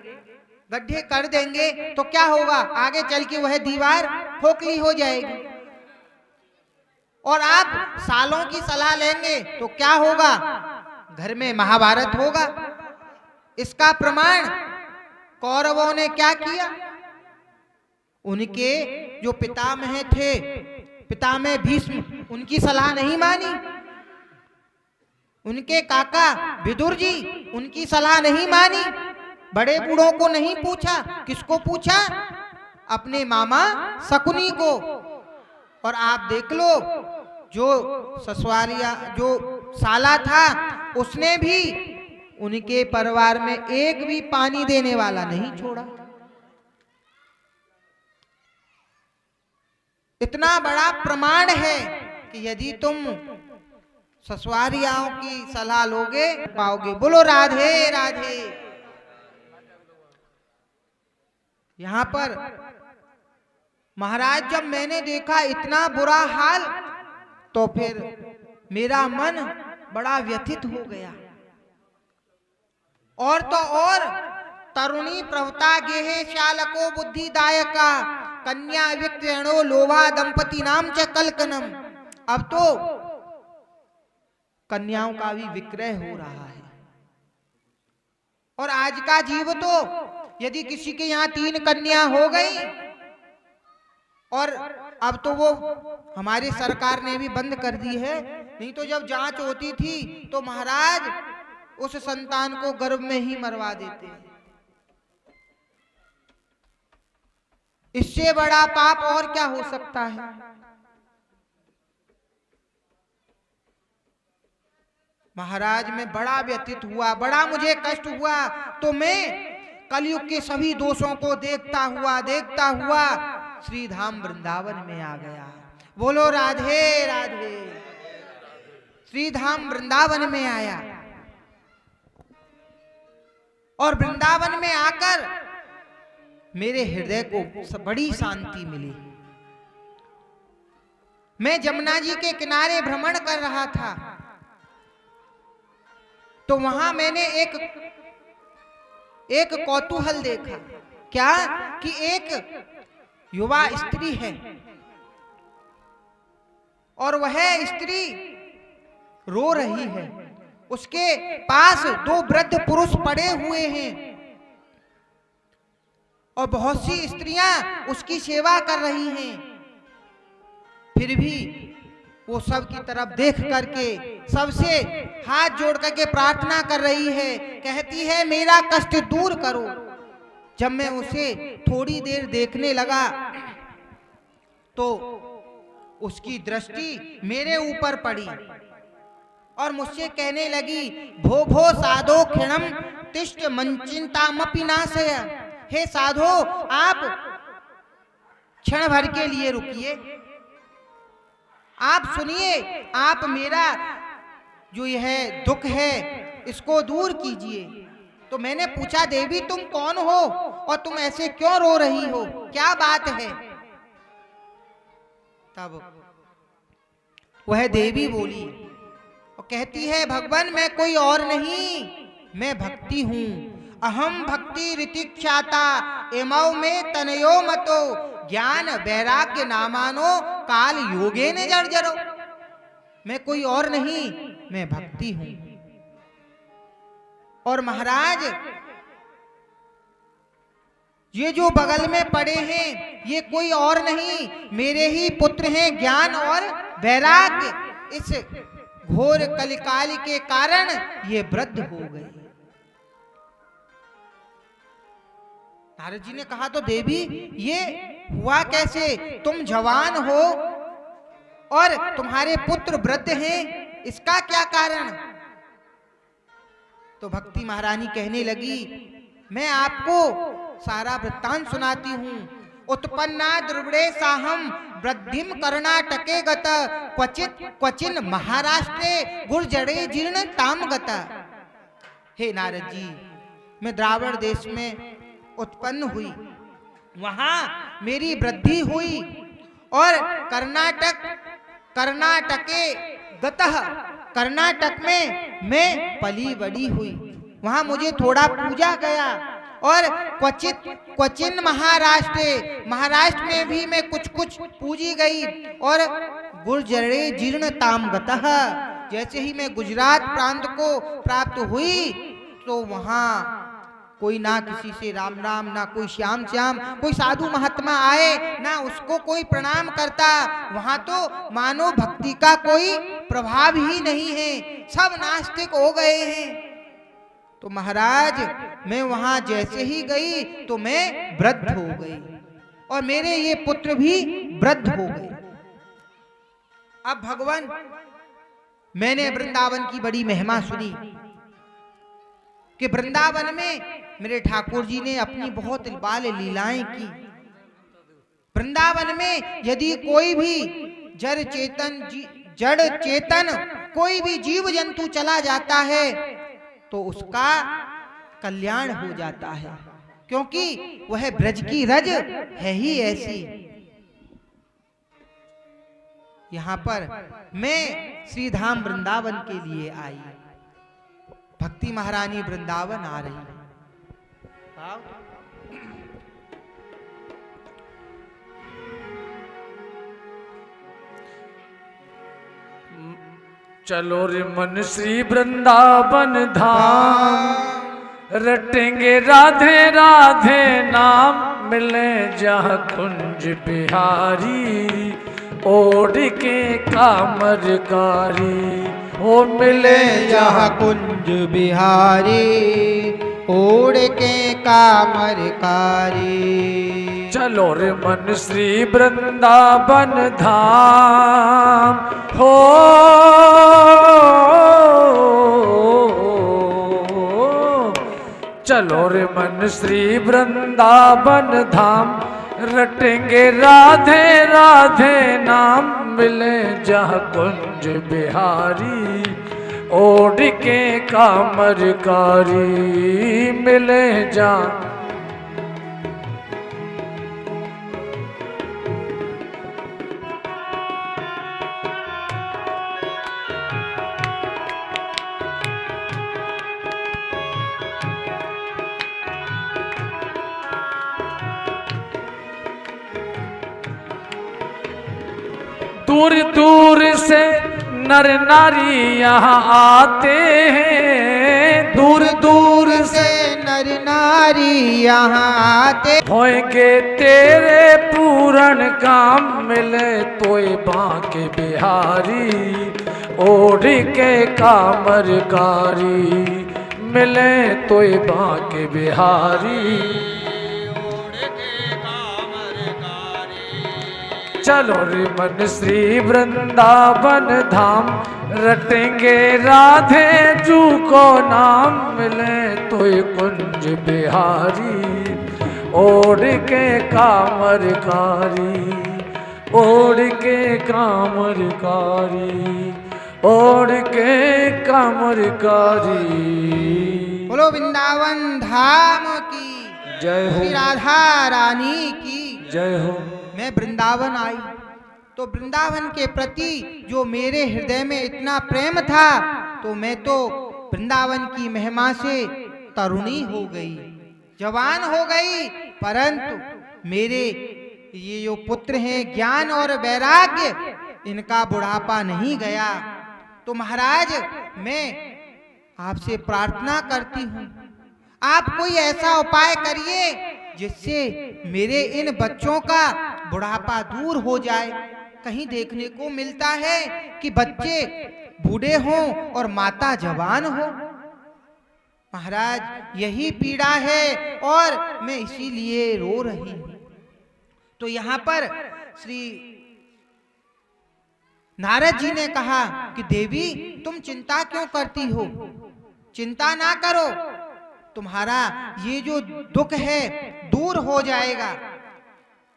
गड्ढे कर देंगे, तो क्या होगा? आगे चल के वह दीवार खोखली हो जाएगी। और आप सालों की सलाह लेंगे तो क्या होगा? घर में महाभारत होगा। इसका प्रमाण कौरवों ने क्या किया? उनके जो पितामह थे, पितामह भीष्म, उनकी सलाह नहीं मानी। उनके काका विदुर जी, उनकी सलाह नहीं मानी। बड़े बूढ़ों को नहीं पूछा। किसको पूछा? अपने मामा शकुनी को। और आप देख लो, जो ससुरालिया जो साला था उसने भी उनके परिवार में एक भी पानी देने वाला नहीं छोड़ा। इतना बड़ा प्रमाण है कि यदि तुम ससुरालियाओं की सलाह लोगे पाओगे। बोलो राधे राधे। यहां पर महाराज जब मैंने देखा इतना बुरा हाल तो फिर मेरा मन बड़ा व्यथित हो गया। और तो और तरुणी प्रवता गेहे शालको बुद्धिदायका कन्या विक्रयणो लोभा दंपति नाम च कलकनम। अब तो कन्याओं का भी विक्रय हो रहा है। और आज का जीव तो यदि किसी के यहाँ 3 कन्या हो गई, और अब तो वो हमारी सरकार ने भी बंद कर दी है, नहीं तो जब जांच होती थी तो महाराज उस संतान को गर्भ में ही मरवा देते। इससे बड़ा पाप और क्या हो सकता है। महाराज में बड़ा व्यथित हुआ, बड़ा मुझे कष्ट हुआ। तो मैं कलयुग के सभी दोषों को देखता हुआ श्री धाम वृंदावन में आ गया। बोलो राधे राधे। श्री धाम वृंदावन में आया और वृंदावन में आकर मेरे हृदय को बड़ी शांति मिली। मैं जमुना जी के किनारे भ्रमण कर रहा था तो वहां मैंने एक कौतूहल देखा। क्या कि एक युवा स्त्री है और वह स्त्री रो रही है। उसके पास 2 वृद्ध पुरुष पड़े हुए हैं और बहुत सी स्त्रियां उसकी सेवा कर रही हैं। फिर भी वो सब की तरफ देख करके सबसे हाथ जोड़ करके प्रार्थना कर रही है। कहती है मेरा कष्ट दूर करो। जब मैं उसे थोड़ी देर देखने लगा तो उसकी दृष्टि मेरे ऊपर पड़ी और मुझसे कहने लगी भो भो साधो क्षणम तिष्ठ मंचिंतामपि नाशय। हे साधो आप क्षण भर के लिए रुकिए, आप सुनिए, आप मेरा जो यह दुख है इसको दूर कीजिए। तो मैंने पूछा देवी तुम कौन हो और तुम ऐसे क्यों रो रही हो, क्या बात है। तब वह देवी बोली और कहती है भगवान मैं कोई और नहीं, मैं भक्ति हूं। अहम भक्ति ऋतिक्षाता एमौ में तनयो मतो ज्ञान वैराग्य नामानो काल योगे ने जर्जरो। मैं कोई और नहीं, मैं भक्ति हूं। और महाराज ये जो बगल में पड़े हैं ये कोई और नहीं मेरे ही पुत्र हैं ज्ञान और वैराग्य। इस घोर कलिकाल के कारण ये वृद्ध हो गए। नारद जी ने कहा तो देवी ये हुआ कैसे, तुम जवान हो और तुम्हारे पुत्र वृद्ध हैं, इसका क्या कारण। तो भक्ति महारानी कहने लगी मैं आपको सारा वृत्तांत सुनाती हूं। उत्पन्ना द्रविड़े साहम वृद्धिम कर्णाटके गत क्वचित क्वचिन महाराष्ट्रे गुर्जरे जीर्ण ताम गत। हे नारद जी मैं द्राविड़ देश में उत्पन्न हुई, वहां मेरी वृद्धि हुई और कर्नाटके गतः कर्नाटक में मैं पली बड़ी हुई, वहां मुझे थोड़ा पूजा गया। और क्वचिन महाराष्ट्र में भी मैं कुछ पूजी गई। और गुर्जरे जीर्ण ताम गतः जैसे ही मैं गुजरात प्रांत को प्राप्त हुई तो वहां कोई ना किसी से राम राम, ना कोई श्याम श्याम, कोई साधु महात्मा आए ना उसको कोई प्रणाम करता। वहां तो मानो भक्ति का कोई प्रभाव ही नहीं है, सब नास्तिक हो गए हैं। तो महाराज मैं वहां जैसे ही गई तो मैं वृद्ध हो गई और मेरे ये पुत्र भी वृद्ध हो गए। अब भगवान, मैंने वृंदावन की बड़ी महिमा सुनी कि वृंदावन में मेरे ठाकुर जी ने अपनी बहुत बाल लीलाएं की। वृंदावन में यदि कोई भी जड़ चेतन कोई भी जीव जंतु चला जाता है तो उसका कल्याण हो जाता है, क्योंकि वह ब्रज की रज है ही ऐसी। यहां पर मैं श्री धाम वृंदावन के लिए आई, भक्ति महारानी वृंदावन आ रही है। चलो रे मन श्री वृंदावन धाम, रटेंगे राधे राधे नाम, मिले जहाँ कुंज बिहारी, ओढ़ के कामरकारी। ओ मिले जहाँ कुंज बिहारी, ओढ़ के कामरकारी। चलो रे मन श्री वृंदावन धाम, हो चलो रे मन श्री वृंदावन धाम, रटेंगे राधे राधे नाम, मिले जहाँ कुंज बिहारी, ओढ़ के कामरकारी। मिले जहाँ दूर दूर से नर नारी यहाँ आते हैं, दूर दूर से नर नारी यहाँ आते। होएंगे तेरे पूरन काम, मिले तोय बांके बिहारी, ओढ़ के कामरकारी। मिले तोय बांके बिहारी, चलो रे मन श्री वृंदावन धाम, रटेंगे राधे जू को नाम, मिले तोय कुंज बिहारी, ओढ़ के कामरकारी, ओढ़ के कामरकारी, ओढ़ के कामरकारी। बोलो वृंदावन धाम की जय हो, श्री राधा रानी की जय हो। मैं वृंदावन आई तो वृंदावन के प्रति जो मेरे हृदय में इतना प्रेम था, तो मैं तो वृंदावन की महिमा से तरुणी हो गई, जवान हो गई। परंतु मेरे ये जो पुत्र हैं ज्ञान और वैराग्य, इनका बुढ़ापा नहीं गया। तो महाराज मैं आपसे प्रार्थना करती हूँ, आप कोई ऐसा उपाय करिए जिससे मेरे इन बच्चों का बुढ़ापा दूर हो जाए। कहीं देखने को मिलता है कि बच्चे बूढ़े हों और माता जवान हो। महाराज यही पीड़ा है और मैं इसीलिए रो रही हूं। तो यहाँ पर श्री नारद जी ने कहा कि देवी तुम चिंता क्यों करती हो, चिंता ना करो, तुम्हारा ये जो दुख है दूर हो जाएगा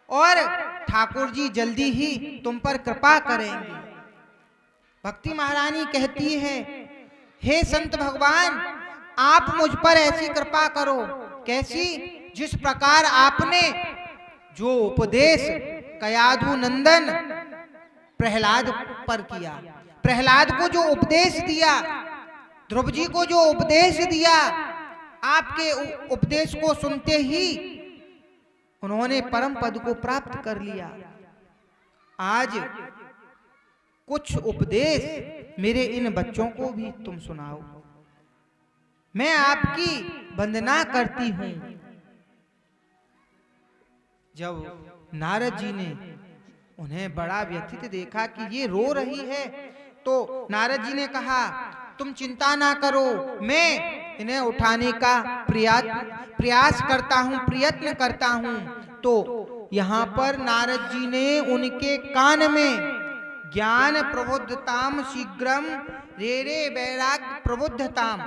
और ठाकुर जी जल्दी ही तुम पर कृपा करेंगे। भक्ति महारानी कहती है, हे संत भगवान आप मुझ पर ऐसी कृपा करो। कैसी? जिस प्रकार आपने जो उपदेश कयाधु नंदन प्रहलाद पर किया, प्रहलाद को जो उपदेश दिया, ध्रुव जी को जो उपदेश दिया, आपके उपदेश को सुनते ही उन्होंने परम पद को प्राप्त कर लिया। आज कुछ उपदेश मेरे इन बच्चों को भी तुम सुनाओ। मैं आपकी वंदना करती हूं। जब नारद जी ने उन्हें बड़ा व्यथित देखा कि ये रो रही है, तो नारद जी ने कहा तुम चिंता ना करो, मैं इन्हें उठाने का प्रयास करता हूं, प्रयत्न करता हूं। तो यहाँ पर नारद जी ने उनके कान में ज्ञान प्रबुद्धताम शीघ्रम रे रे वैराग्य प्रबुद्धताम।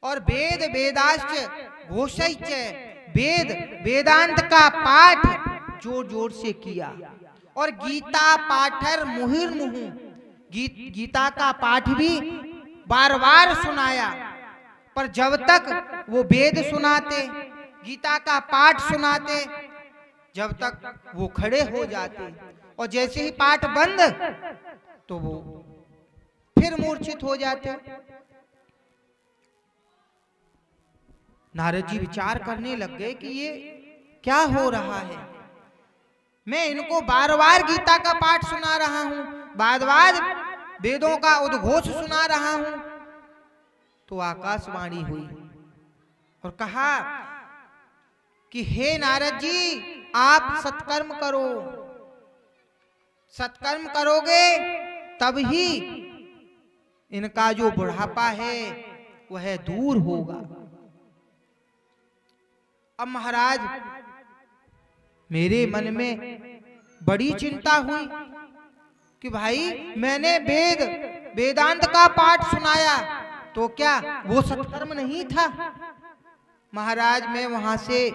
और वेद वेदाश्च घोषैश्च, वेद वेदांत का पाठ जोर जोर से किया। और गीता पाठर मुहुर्मुहु, गीता का पाठ भी बार बार सुनाया। पर जब तक वो वेद सुनाते, गीता का पाठ सुनाते, जब तक वो खड़े हो जाते, और जैसे ही पाठ बंद तो वो फिर मूर्छित हो जाते। नारद जी विचार करने लग गए कि ये क्या हो रहा है। मैं इनको बार बार गीता का पाठ सुना रहा हूं, बार बार वेदों का उद्घोष सुना रहा हूं। तो आकाशवाणी हुई और कहा कि हे नारद जी, आप सत्कर्म करो, सत्कर्म करोगे तब ही इनका जो बुढ़ापा है वह दूर होगा। अब महाराज, मेरे मन में बड़ी चिंता हुई कि भाई मैंने वेदांत का पाठ सुनाया तो क्या वो सत्कर्म नहीं था? महाराज, मैं वहां से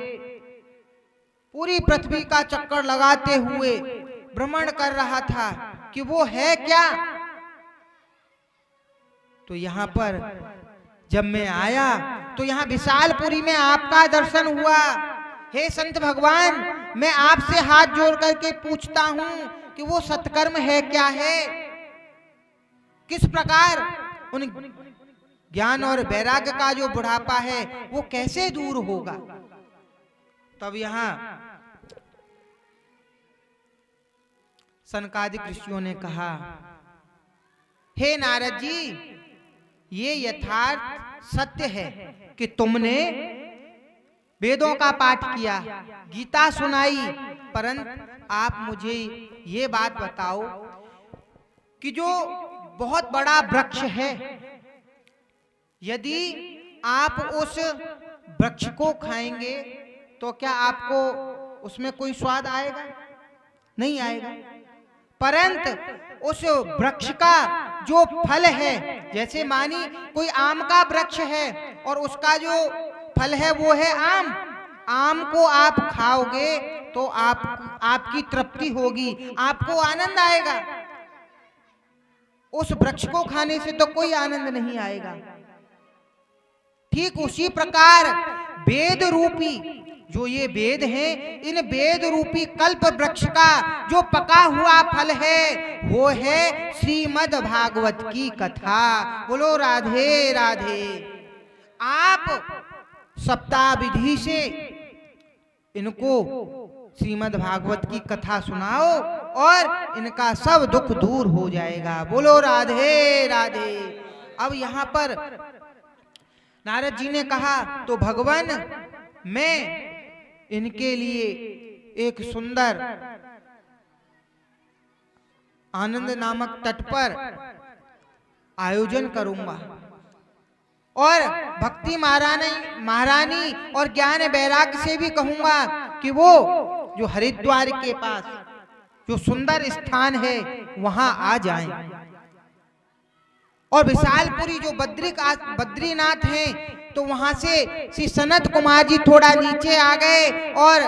पूरी पृथ्वी का चक्कर लगाते हुए भ्रमण कर रहा था कि वो है क्या। तो यहाँ पर जब मैं आया तो यहाँ विशालपुरी में आपका दर्शन हुआ। हे संत भगवान, मैं आपसे हाथ जोड़ करके पूछता हूं कि वो सत्कर्म है क्या है, किस प्रकार उन ज्ञान और वैराग्य का जो बुढ़ापा है वो कैसे दूर होगा। तब यहाँ सनकादिक ऋषियों ने कहा, हे नारद जी, ये यथार्थ सत्य है कि तुमने वेदों का पाठ किया, गीता सुनाई, परंतु आप मुझे ये बात बताओ कि जो बहुत बड़ा वृक्ष है, यदि आप उस वृक्ष को खाएंगे तो क्या आपको उसमें कोई स्वाद आएगा? नहीं आएगा। परंतु उस वृक्ष का जो फल है, जैसे मानी कोई आम का वृक्ष है और उसका जो फल है वो है आम, आम को आप खाओगे तो आपकी तृप्ति होगी, आपको आनंद आएगा। उस वृक्ष को खाने से तो कोई आनंद नहीं आएगा। ठीक उसी प्रकार वेद रूपी जो ये वेद हैं, इन वेद रूपी कल्प वृक्ष का जो पका हुआ फल है वो है श्रीमद् भागवत की कथा। बोलो राधे राधे। आप सप्ताह विधि से इनको श्रीमद् भागवत की कथा सुनाओ और इनका सब दुख दूर हो जाएगा। बोलो राधे राधे। अब यहाँ पर नारद जी ने कहा, तो भगवान, मैं इनके लिए एक सुंदर आनंद नामक तट पर आयोजन करूंगा और भक्ति महारानी और ज्ञान वैराग्य से भी कहूंगा कि वो जो हरिद्वार के पास जो सुंदर स्थान है वहां आ जाएं। और विशालपुरी जो बद्रीनाथ है तो वहां से श्री सनत कुमार जी थोड़ा नीचे आ गए और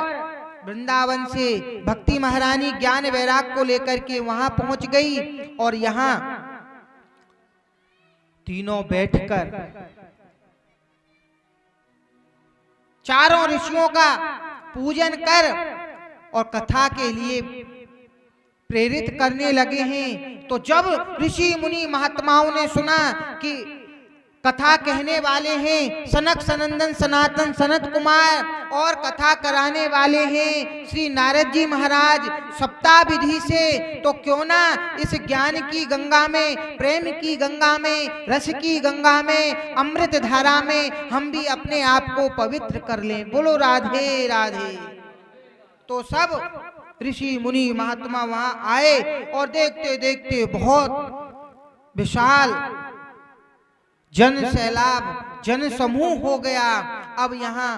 वृंदावन से भक्ति महारानी ज्ञान वैराग को लेकर के वहां पहुंच गई। और यहाँ तीनों बैठकर चारों ऋषियों का पूजन कर और कथा के लिए प्रेरित करने लगे हैं। तो जब ऋषि मुनि महात्माओं ने सुना कि कथा कहने वाले हैं सनक सनंदन सनातन सनत कुमार और कथा कराने वाले हैं श्री नारद जी महाराज सप्ताह विधि से, तो क्यों ना इस ज्ञान की गंगा में, प्रेम की गंगा में, रस की गंगा में, अमृत धारा में हम भी अपने आप को पवित्र कर लें। बोलो राधे राधे। तो सब ऋषि मुनि महात्मा वहां आए और देखते देखते बहुत विशाल जन सैलाब, जन समूह हो गया। अब यहाँ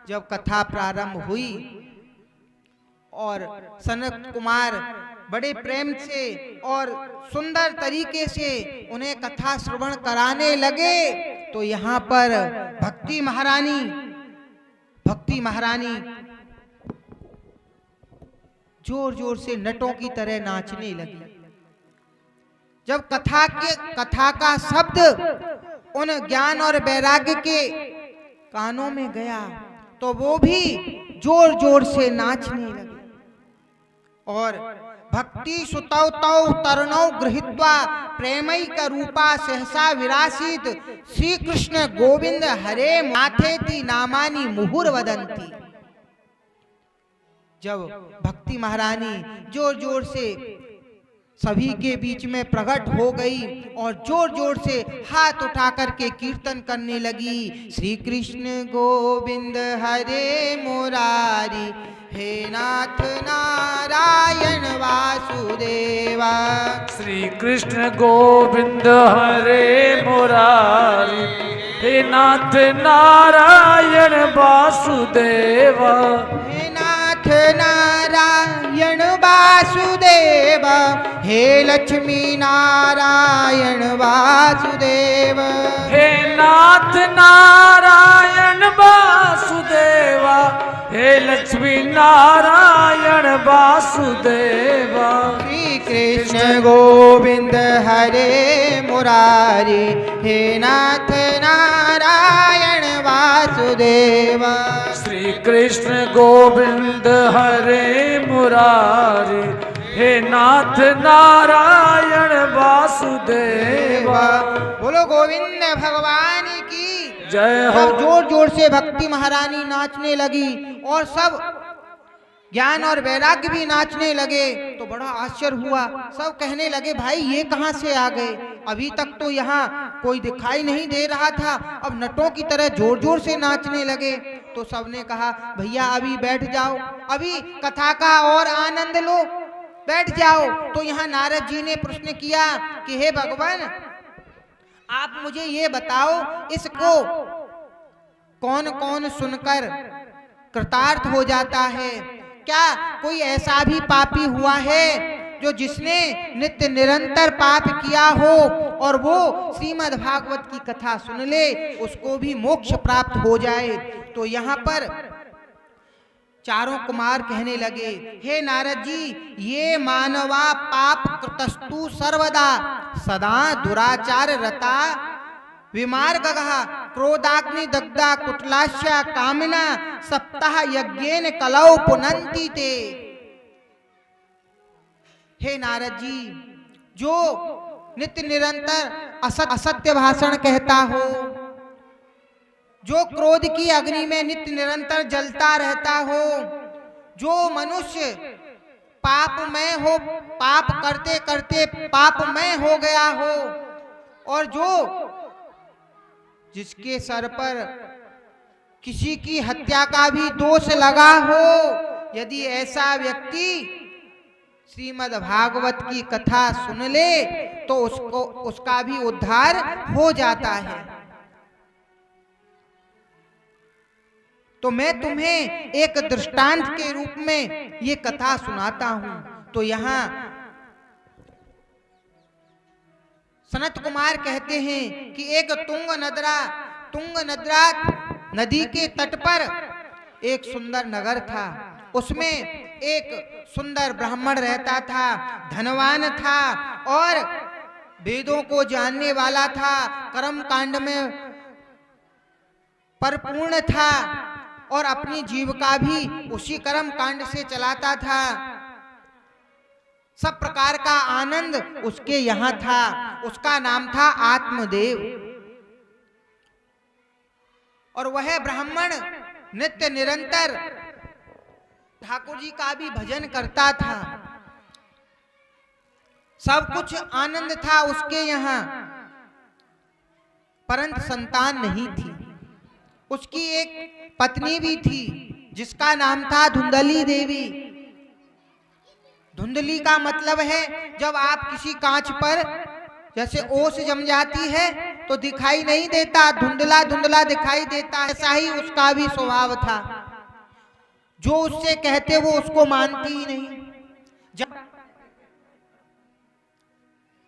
जब कथा प्रारंभ हुई और सनत कुमार बड़े प्रेम से और सुंदर तरीके से उन्हें कथा श्रवण कराने लगे तो यहाँ पर भक्ति महारानी जोर जोर से नटों की तरह नाचने लगी। जब कथा का शब्द उन ज्ञान और वैराग्य के कानों में गया तो वो भी जोर जोर से नाचने लगे। और भक्ति सुतौ तौ तरणौ गृहीत्वा प्रेमैक रूपा सहसा विरासीत श्री कृष्ण गोविंद हरे माथेति नामानि मुहुर वदंती। जब भक्ति महारानी जोर जोर से सभी के बीच में प्रकट हो गई और जोर जोर से हाथ उठा करके कीर्तन करने लगी, श्री कृष्ण गोविंद हरे मुरारी हे नाथ नारायण वासुदेवा। श्री कृष्ण गोविंद हरे मुरारी हे नाथ नारायण वासुदेवा। हे नाथ नारायण वासुदेव हे लक्ष्मी नारायण वासुदेव। हे नाथ नारायण वासुदेवा हे लक्ष्मी नारायण वासुदेवा। श्री कृष्ण गोविंद हरे मुरारी हे नाथ नारायण वासुदेवा। श्री कृष्ण गोविंद हरे मुरारी हे नाथ नारायण वासुदेवा। बोलो गोविंद भगवान की जय हो। जब जोर जोर से भक्ति महारानी नाचने लगी और सब ज्ञान और वैराग्य भी नाचने लगे तो बड़ा आश्चर्य हुआ। सब कहने लगे भाई ये कहां से आ गए, अभी तक तो यहाँ कोई दिखाई नहीं दे रहा था, अब नटों की तरह जोर जोर से नाचने लगे। तो सबने कहा भैया अभी बैठ जाओ, अभी कथा का और आनंद लो, बैठ जाओ। तो यहाँ नारद जी ने प्रश्न किया कि हे भगवान आप मुझे ये बताओ इसको कौन कौन सुनकर कृतार्थ हो जाता है? क्या कोई ऐसा भी पापी हुआ है जो जिसने नित्य निरंतर पाप किया हो और वो श्रीमद् भागवत की कथा सुन ले उसको भी मोक्ष प्राप्त हो जाए? तो यहाँ पर चारों कुमार कहने लगे हे नारद जी ये मानवा पाप कृतस्तु सर्वदा सदा दुराचार रता विमार्गः क्रोधाग्नि दग्धा कुटलाश्य कामिना सप्ताह यज्ञेन कलौ पुनन्ति ते। हे नारद जी जो नित्य निरंतर असत्य भाषण कहता हो, जो क्रोध की अग्नि में नित्य निरंतर जलता रहता हो, जो मनुष्य पापमय हो, पाप करते करते पापमय हो गया हो और जो जिसके सर पर किसी की हत्या का भी दोष लगा हो, यदि ऐसा व्यक्ति श्रीमद् भागवत की कथा सुन ले तो उसका भी उद्धार हो जाता है। तो मैं तुम्हें एक दृष्टांत के रूप में ये कथा सुनाता हूं। तो यहाँ सनत कुमार कहते हैं कि एक तुंग नदरा नदी के तट पर एक सुंदर नगर था। उसमें एक सुंदर ब्राह्मण रहता था, धनवान था और वेदों को जानने वाला था, कर्म कांड में परिपूर्ण था और अपनी जीविका भी उसी कर्म कांड से चलाता था। सब प्रकार का आनंद उसके यहाँ था। उसका नाम था आत्मदेव और वह ब्राह्मण नित्य निरंतर ठाकुर जी का भी भजन करता था। सब कुछ आनंद था उसके यहाँ, परंतु संतान नहीं थी। उसकी एक पत्नी भी थी जिसका नाम था धुंधली देवी। धुंधली का मतलब है जब आप किसी कांच पर जैसे ओस जम जाती है तो दिखाई नहीं देता, धुंधला धुंधला दिखाई देता, ऐसा ही उसका भी स्वभाव था। जो उससे कहते वो उसको मानती ही नहीं। जब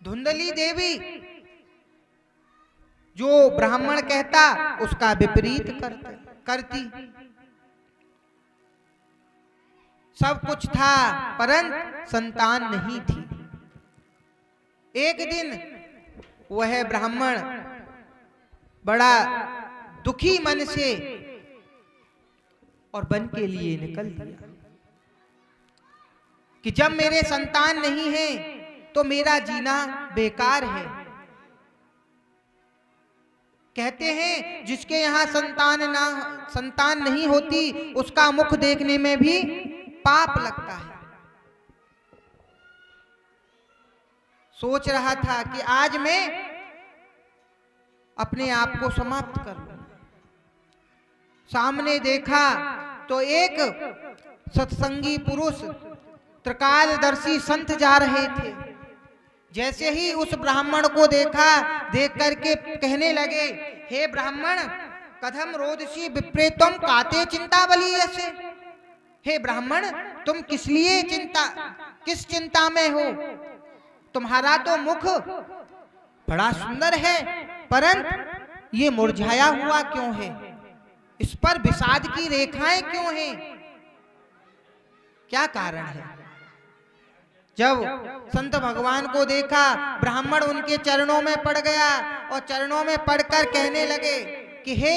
धुंधली देवी जो ब्राह्मण कहता उसका विपरीत करती। सब कुछ था परंतु संतान नहीं थी। एक दिन वह ब्राह्मण बड़ा दुखी मन से और वन के लिए निकल दिया कि जब मेरे संतान नहीं है तो मेरा जीना बेकार है। कहते हैं जिसके यहाँ संतान नहीं होती उसका मुख देखने में भी पाप लगता है। सोच रहा था कि आज मैं अपने आप को समाप्त कर लूं। सामने देखा तो एक सत्संगी पुरुष त्रिकालदर्शी संत जा रहे थे। जैसे ही उस ब्राह्मण को देखा, देख करके कहने लगे, हे ब्राह्मण, कथम रोदसी विप्रेतम काते चिंता बली ऐसे। हे ब्राह्मण, तुम किस चिंता में हो? तुम्हारा तो मुख बड़ा सुंदर है परंतु ये मुरझाया हुआ क्यों है? इस पर विषाद की रेखाएं क्यों हैं? क्या कारण है? जब संत भगवान को देखा, ब्राह्मण उनके चरणों में पड़ गया और चरणों में पड़कर कहने लगे कि हे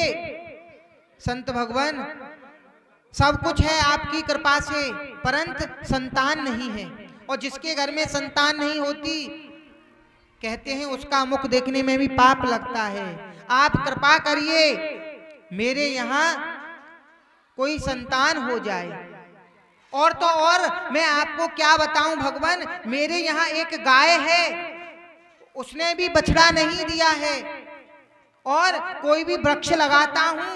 संत भगवान, सब कुछ है आपकी कृपा से परंतु संतान नहीं है, और जिसके घर में संतान नहीं होती कहते हैं उसका मुख देखने में भी पाप लगता है। आप कृपा करिए मेरे यहाँ कोई संतान हो जाए। और तो और मैं आपको क्या बताऊं भगवान, मेरे यहाँ एक गाय है, उसने भी बछड़ा नहीं दिया है, और कोई भी वृक्ष लगाता हूं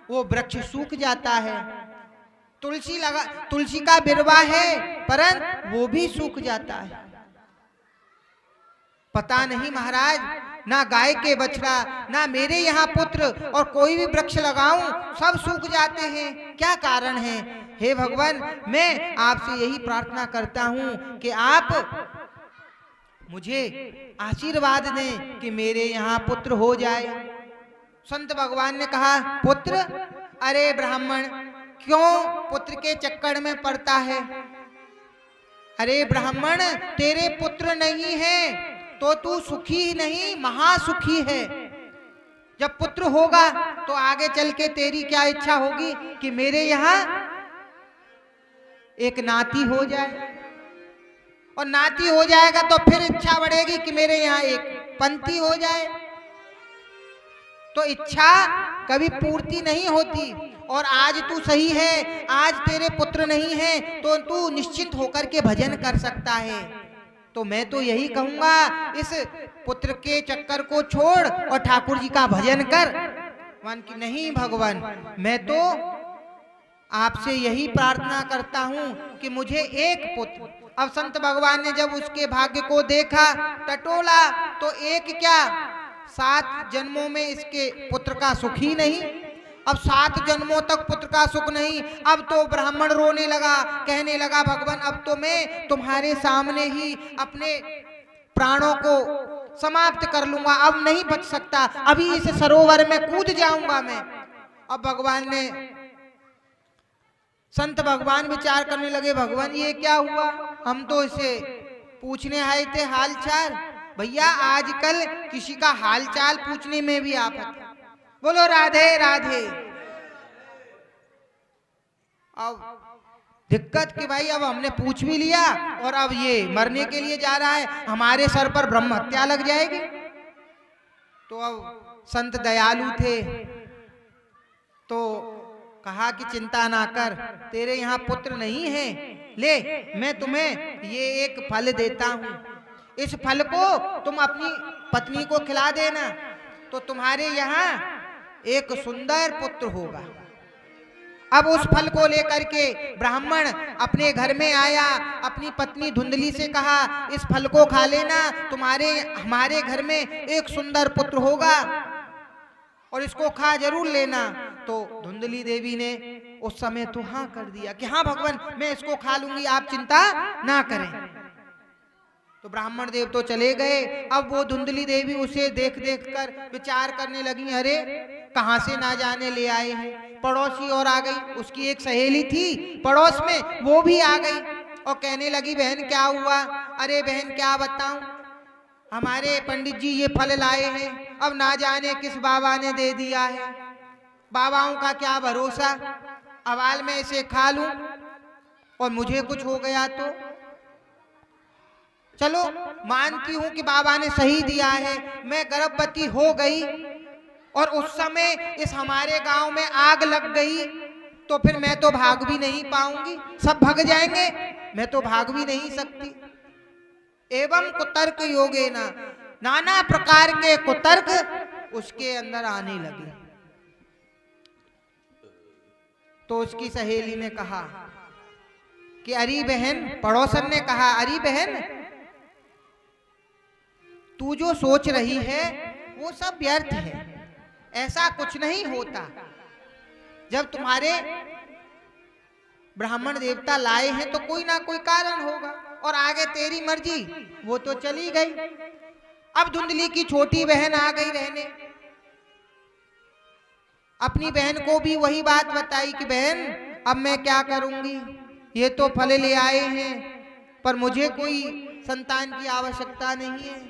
वो वृक्ष सूख जाता है। तुलसी का बिरवा है परंतु वो भी सूख जाता है। पता नहीं महाराज, ना गाय के बछड़ा, ना मेरे यहाँ पुत्र, और कोई भी वृक्ष लगाऊं सब सूख जाते हैं। क्या कारण है? हे भगवान, मैं आपसे यही प्रार्थना करता हूं कि आप मुझे आशीर्वाद दें कि मेरे यहाँ पुत्र हो जाए। संत भगवान ने कहा, पुत्र? अरे ब्राह्मण, क्यों पुत्र के चक्कर में पड़ता है? अरे ब्राह्मण, तेरे पुत्र नहीं है तो तू सुखी नहीं, महासुखी है। जब पुत्र होगा तो आगे चल के तेरी क्या इच्छा होगी कि मेरे यहाँ एक नाती हो जाए, और नाती हो जाएगा तो फिर इच्छा बढ़ेगी कि मेरे यहाँ एक पंथी हो जाए। तो इच्छा कभी पूर्ति नहीं होती। और आज तू सही है, आज तेरे पुत्र नहीं है तो तू निश्चित होकर के भजन कर सकता है। तो मैं तो यही कहूंगा, इस पुत्र के चक्कर को छोड़ और ठाकुर जी का भजन कर। मान की नहीं भगवान, मैं तो आपसे यही प्रार्थना करता हूं कि मुझे एक पुत्र। अब संत भगवान ने जब उसके भाग्य को देखा, टटोला, तो एक क्या 7 जन्मों में इसके पुत्र का सुख ही नहीं। अब 7 जन्मों तक पुत्र का सुख नहीं। अब तो ब्राह्मण रोने लगा, कहने लगा, भगवान अब तो मैं तुम्हारे सामने ही अपने प्राणों को समाप्त कर लूंगा, अब नहीं बच सकता, अभी इस सरोवर में कूद जाऊंगा मैं। अब भगवान ने, संत भगवान विचार करने लगे, भगवान ये क्या हुआ? हम तो इसे पूछने आए थे हालचाल। भैया आजकल किसी का हालचाल पूछने में भी आफत। बोलो राधे राधे। अब दिक्कत कि भाई अब हमने पूछ भी लिया और अब ये मरने के लिए जा रहा है, हमारे सर पर ब्रह्म हत्या लग जाएगी। तो अब संत दयालु थे तो कहा कि चिंता ना कर, तेरे यहाँ पुत्र नहीं है, ले मैं तुम्हें ये एक फल देता हूँ, इस फल को तुम अपनी पत्नी को खिला देना तो तुम्हारे यहाँ एक सुंदर पुत्र होगा। अब उस फल को लेकर के ब्राह्मण अपने घर में आया, अपनी पत्नी धुंधली से कहा, इस फल को खा लेना, हमारे घर में एक सुंदर पुत्र होगा और इसको खा जरूर लेना। तो धुंधली देवी ने उस समय तो हाँ कर दिया कि हाँ भगवान मैं इसको खा लूंगी, आप चिंता ना करें। तो ब्राह्मण देव तो चले गए। अब वो धुंधली देवी उसे देख देख कर विचार करने लगी, अरे कहां से ना जाने ले आए हैं। पड़ोसी और आ गई, उसकी एक सहेली थी पड़ोस में, वो भी आ गई और कहने लगी बहन क्या हुआ। अरे बहन क्या बताऊं, हमारे पंडित जी ये फल लाए हैं, अब ना जाने किस बाबा ने दे दिया है, बाबाओं का क्या भरोसा, अवाल में इसे खा लूं और मुझे कुछ हो गया तो। चलो मानती हूं कि बाबा ने सही दिया है, मैं गर्भवती हो गई और उस समय इस हमारे गांव में आग लग गई तो फिर मैं तो भाग भी नहीं पाऊंगी, सब भाग जाएंगे, मैं तो भाग भी नहीं सकती। एवं कुतर्क योगेन, नाना प्रकार के कुतर्क उसके अंदर आने लगे। तो उसकी सहेली ने कहा कि अरे बहन, पड़ोसन ने कहा अरे बहन तू जो सोच रही है वो सब व्यर्थ है, ऐसा कुछ नहीं होता। जब तुम्हारे ब्राह्मण देवता लाए हैं तो कोई ना कोई कारण होगा और आगे तेरी मर्जी, वो तो चली गई। अब धुंधली की छोटी बहन आ गई रहने, अपनी बहन को भी वही बात बताई कि बहन अब मैं क्या करूंगी, ये तो फल ले आए हैं पर मुझे कोई संतान की आवश्यकता नहीं है,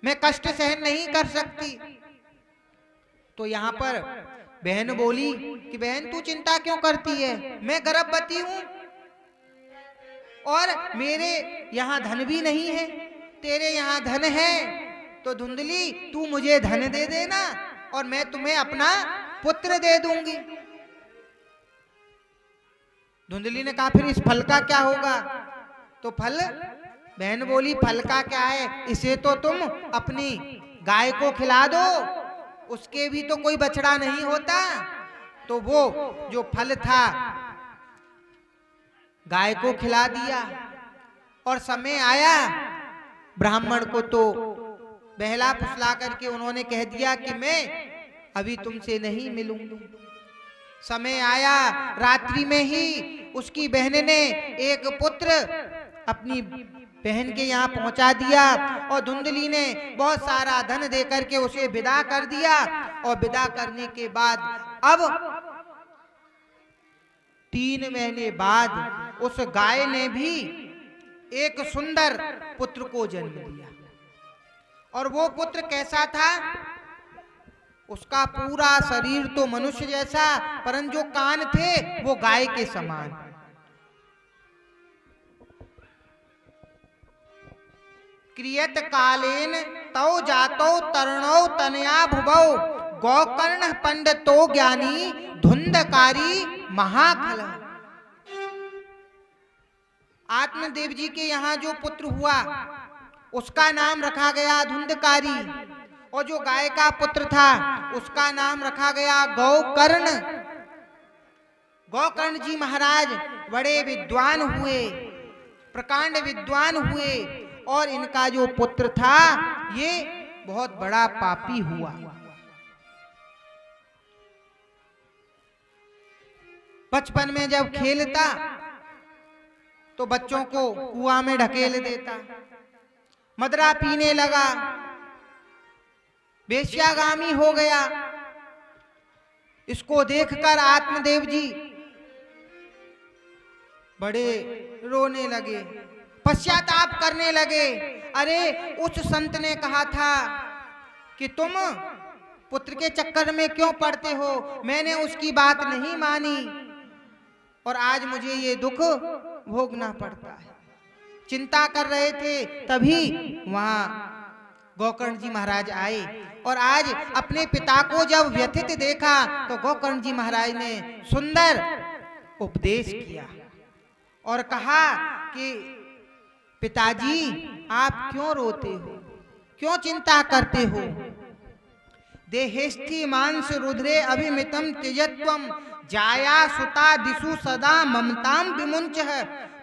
मैं कष्ट सहन नहीं कर सकती। तो यहाँ पर बहन बोली कि बहन तू चिंता क्यों करती है, मैं गर्भवती हूं और मेरे यहाँ धन भी नहीं है, तेरे यहाँ धन है तो धुंधली तू मुझे धन दे देना और मैं तुम्हें अपना पुत्र दे दूंगी। धुंधली ने कहा फिर इस फल का क्या होगा। तो फल, बहन बोली फल का क्या है, इसे तो तुम अपनी गाय को खिला दो, उसके भी तो कोई बछड़ा नहीं होता। तो वो जो फल था गाय को खिला दिया और समय आया ब्राह्मण को तो बहला फुसला करके उन्होंने कह दिया कि मैं अभी तुमसे नहीं मिलूंगी। समय आया, रात्रि में ही उसकी बहन ने एक पुत्र अपनी बहन के यहाँ पहुंचा दिया और धुंधली ने बहुत सारा धन दे करके उसे विदा कर दिया। और विदा करने के बाद अब 3 महीने बाद उस गाय ने भी एक सुंदर पुत्र को जन्म दिया। और वो पुत्र कैसा था, उसका पूरा शरीर तो मनुष्य जैसा, परंतु जो कान थे वो गाय के समान। क्रियत कालेन तौ जातौ तरणौ तनया भुवौ गौकर्ण पंडितो ज्ञानी धुंधकारी महाखल। आत्मदेव जी के यहाँ जो पुत्र हुआ उसका नाम रखा गया धुंधकारी और जो गाय का पुत्र था उसका नाम रखा गया गौकर्ण। गौकर्ण जी महाराज बड़े विद्वान हुए, प्रकांड विद्वान हुए और इनका जो पुत्र था ये बहुत बड़ा पापी हुआ। बचपन में जब खेलता तो बच्चों को कुआं में ढकेल देता, मदरा पीने लगा, वेश्यागामी हो गया। इसको देखकर आत्मदेव जी बड़े रोने लगे, पश्चाताप करने लगे। अरे उस संत ने कहा था कि तुम पुत्र के चक्कर में क्यों पड़ते हो, मैंने उसकी बात नहीं मानी और आज मुझे ये दुख भोगना पड़ता है। चिंता कर रहे थे तभी वहां गौकर्ण जी महाराज आए और आज अपने पिता को जब व्यथित देखा तो गौकर्ण जी महाराज ने सुंदर उपदेश किया और कहा कि पिताजी आप क्यों रोते हो, क्यों चिंता करते हो। देहेस्थि मांस रुद्रे अभिमितम त्यजत्वम जाया सुता दिशु सदा ममताम विमुंचः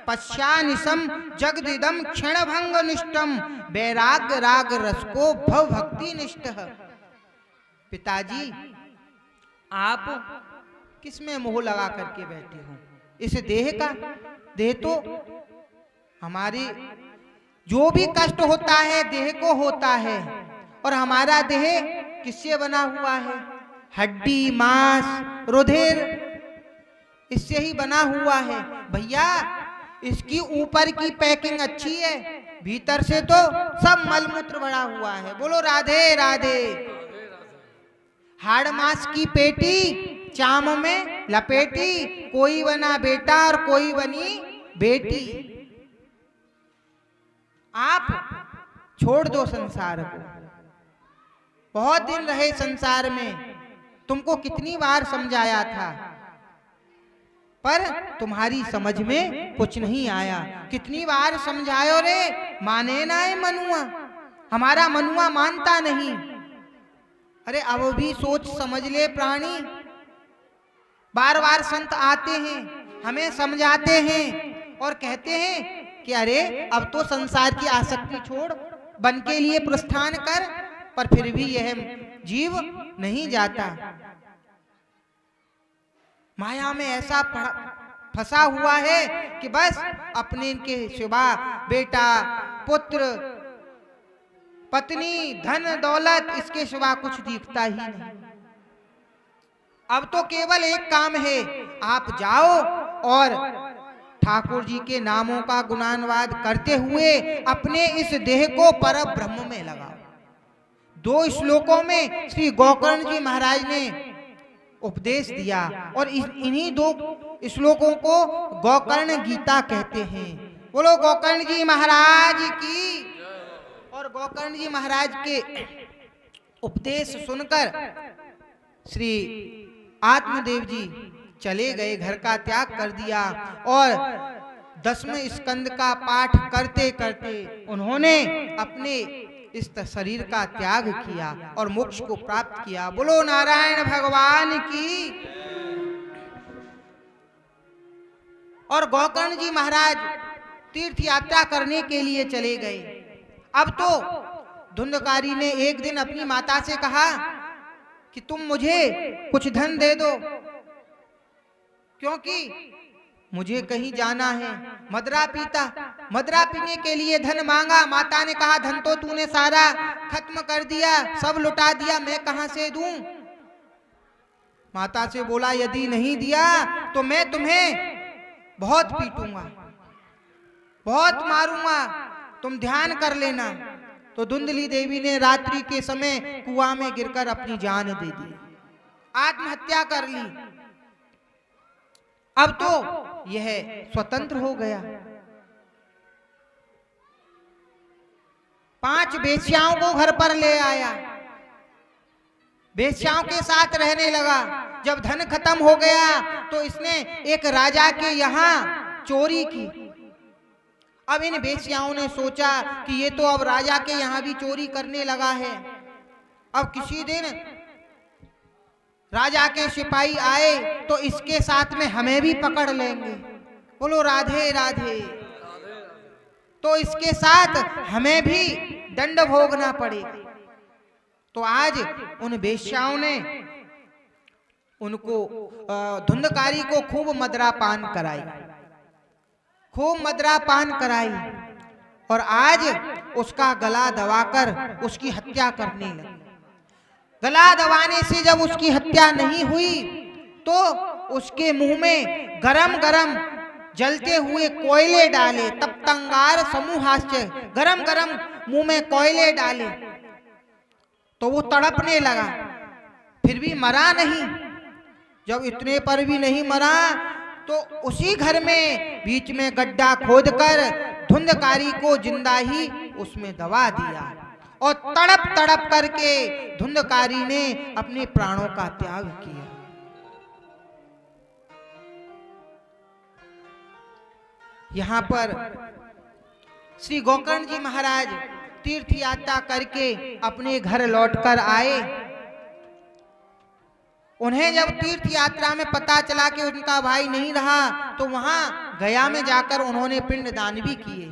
पश्यानिशम जगदिदम क्षणभंग निष्ठम वैराग्य राग रसको भव भक्ति निष्ठ। पिताजी आप किसमें मोह लगा करके बैठी हूँ? इस देह का, देह तो हमारी, जो भी कष्ट होता है देह को होता है। और हमारा देह किससे बना हुआ है? हड्डी, मांस, रुधिर, इससे ही बना हुआ है। भैया इसकी ऊपर की पैकिंग अच्छी है, भीतर से तो सब मलमूत्र भरा हुआ है। बोलो राधे राधे। हाड़ मांस की पेटी चाम में लपेटी, कोई बना बेटा और कोई बनी बेटी। आप छोड़ दो संसार को। बहुत दिन रहे संसार में, तुमको कितनी बार समझाया था, पर तुम्हारी समझ में कुछ नहीं आया। कितनी बार समझायो रे, माने ना है मनुआ, हमारा मनुआ मानता नहीं। अरे अब भी सोच समझ ले प्राणी। बार बार संत आते हैं, हमें समझाते हैं और कहते हैं कि अरे अब तो संसार की आसक्ति छोड़, बन के लिए प्रस्थान कर, पर फिर भी यह जीव नहीं जाता। माया में ऐसा फंसा हुआ है कि बस अपने के सिवा बेटा, पुत्र, पत्नी, धन दौलत, इसके सिवा कुछ दिखता ही नहीं। अब तो केवल एक काम है, आप जाओ और ठाकुर जी के नामों का गुणानुवाद करते हुए अपने इस देह को परम ब्रह्म में लगाओ। 2 श्लोकों में श्री गोकर्ण जी महाराज ने उपदेश दिया और इन्हीं 2 श्लोकों को गोकर्ण गीता कहते हैं। बोलो गोकर्ण जी महाराज की। और गोकर्ण जी महाराज के उपदेश सुनकर श्री आत्मदेव जी चले गए, घर का त्याग कर दिया और 10वें स्कंद का पाठ करते करते उन्होंने अपने इस शरीर का त्याग किया और मोक्ष को प्राप्त किया। बोलो नारायण भगवान की। और गोकर्ण जी महाराज तीर्थ यात्रा करने के लिए चले गए। अब तो धुंधकारी ने एक दिन अपनी माता से कहा कि तुम मुझे कुछ धन दे दो, क्योंकि मुझे कहीं जाना है। मदरा पीने के लिए धन मांगा। माता ने कहा धन तो तूने सारा खत्म कर दिया, सब लुटा दिया, मैं कहां से दूं? माता से बोला यदि नहीं दिया तो मैं तुम्हें बहुत पीटूंगा, बहुत मारूंगा, तुम ध्यान कर लेना। तो धुंधली देवी ने रात्रि के समय कुआं में गिरकर अपनी जान दे दी, आत्महत्या कर ली। अब तो यह स्वतंत्र हो गया। 5 वेश्याओं को घर पर ले आया, वेश्याओं के साथ रहने लगा। जब धन खत्म हो गया तो इसने एक राजा के यहाँ चोरी की। अब इन वेश्याओं ने सोचा कि ये तो अब राजा के यहाँ भी चोरी करने लगा है, अब किसी दिन राजा के सिपाही आए तो इसके साथ में हमें भी पकड़ लेंगे। बोलो राधे राधे। तो इसके साथ हमें भी दंड भोगना पड़ेगा। तो आज उन वेश्याओं ने उनको धुंधकारी को खूब मदरा पान कराई, खूब मदरा पान कराई और आज उसका गला दबाकर उसकी हत्या करने लगे। गला दबाने से जब उसकी हत्या नहीं हुई तो उसके मुंह में गरम गरम जलते हुए कोयले डाले। तब तंगार समूहाश्चर्य, गरम गरम मुंह में कोयले डाले तो वो तड़पने लगा, फिर भी मरा नहीं। जब इतने पर भी नहीं मरा तो उसी घर में बीच में गड्ढा खोदकर धुंधकारी को जिंदा ही उसमें दबा दिया और तड़प तड़प करके धुंधकारी ने अपने प्राणों का त्याग किया। यहाँ पर श्री गोकर्ण जी महाराज तीर्थ यात्रा करके अपने घर लौटकर आए। उन्हें जब तीर्थ यात्रा में पता चला कि उनका भाई नहीं रहा तो वहां गया में जाकर उन्होंने पिंडदान भी किए।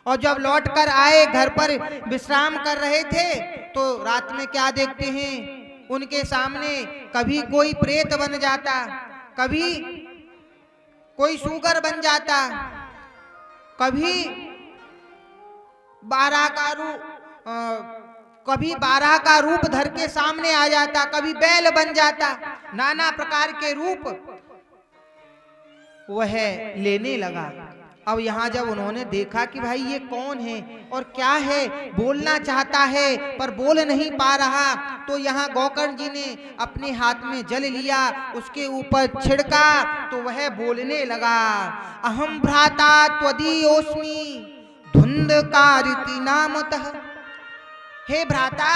और जब लौट कर आए, घर पर विश्राम कर रहे थे तो रात में क्या देखते हैं, उनके सामने कभी कोई प्रेत बन जाता, कभी कोई सुगर बन जाता, कभी 12 का रूप धर के सामने आ जाता, कभी बैल बन जाता, नाना प्रकार के रूप वह लेने लगा। अब यहाँ जब उन्होंने देखा कि भाई ये कौन है और क्या है, बोलना चाहता है पर बोल नहीं पा रहा, तो यहाँ गोकर्ण जी ने अपने हाथ में जल लिया, उसके ऊपर छिड़का तो वह बोलने लगा, अहम भ्राता त्वदीयोस्मि धुंधकारिति नामतः। हे भ्राता,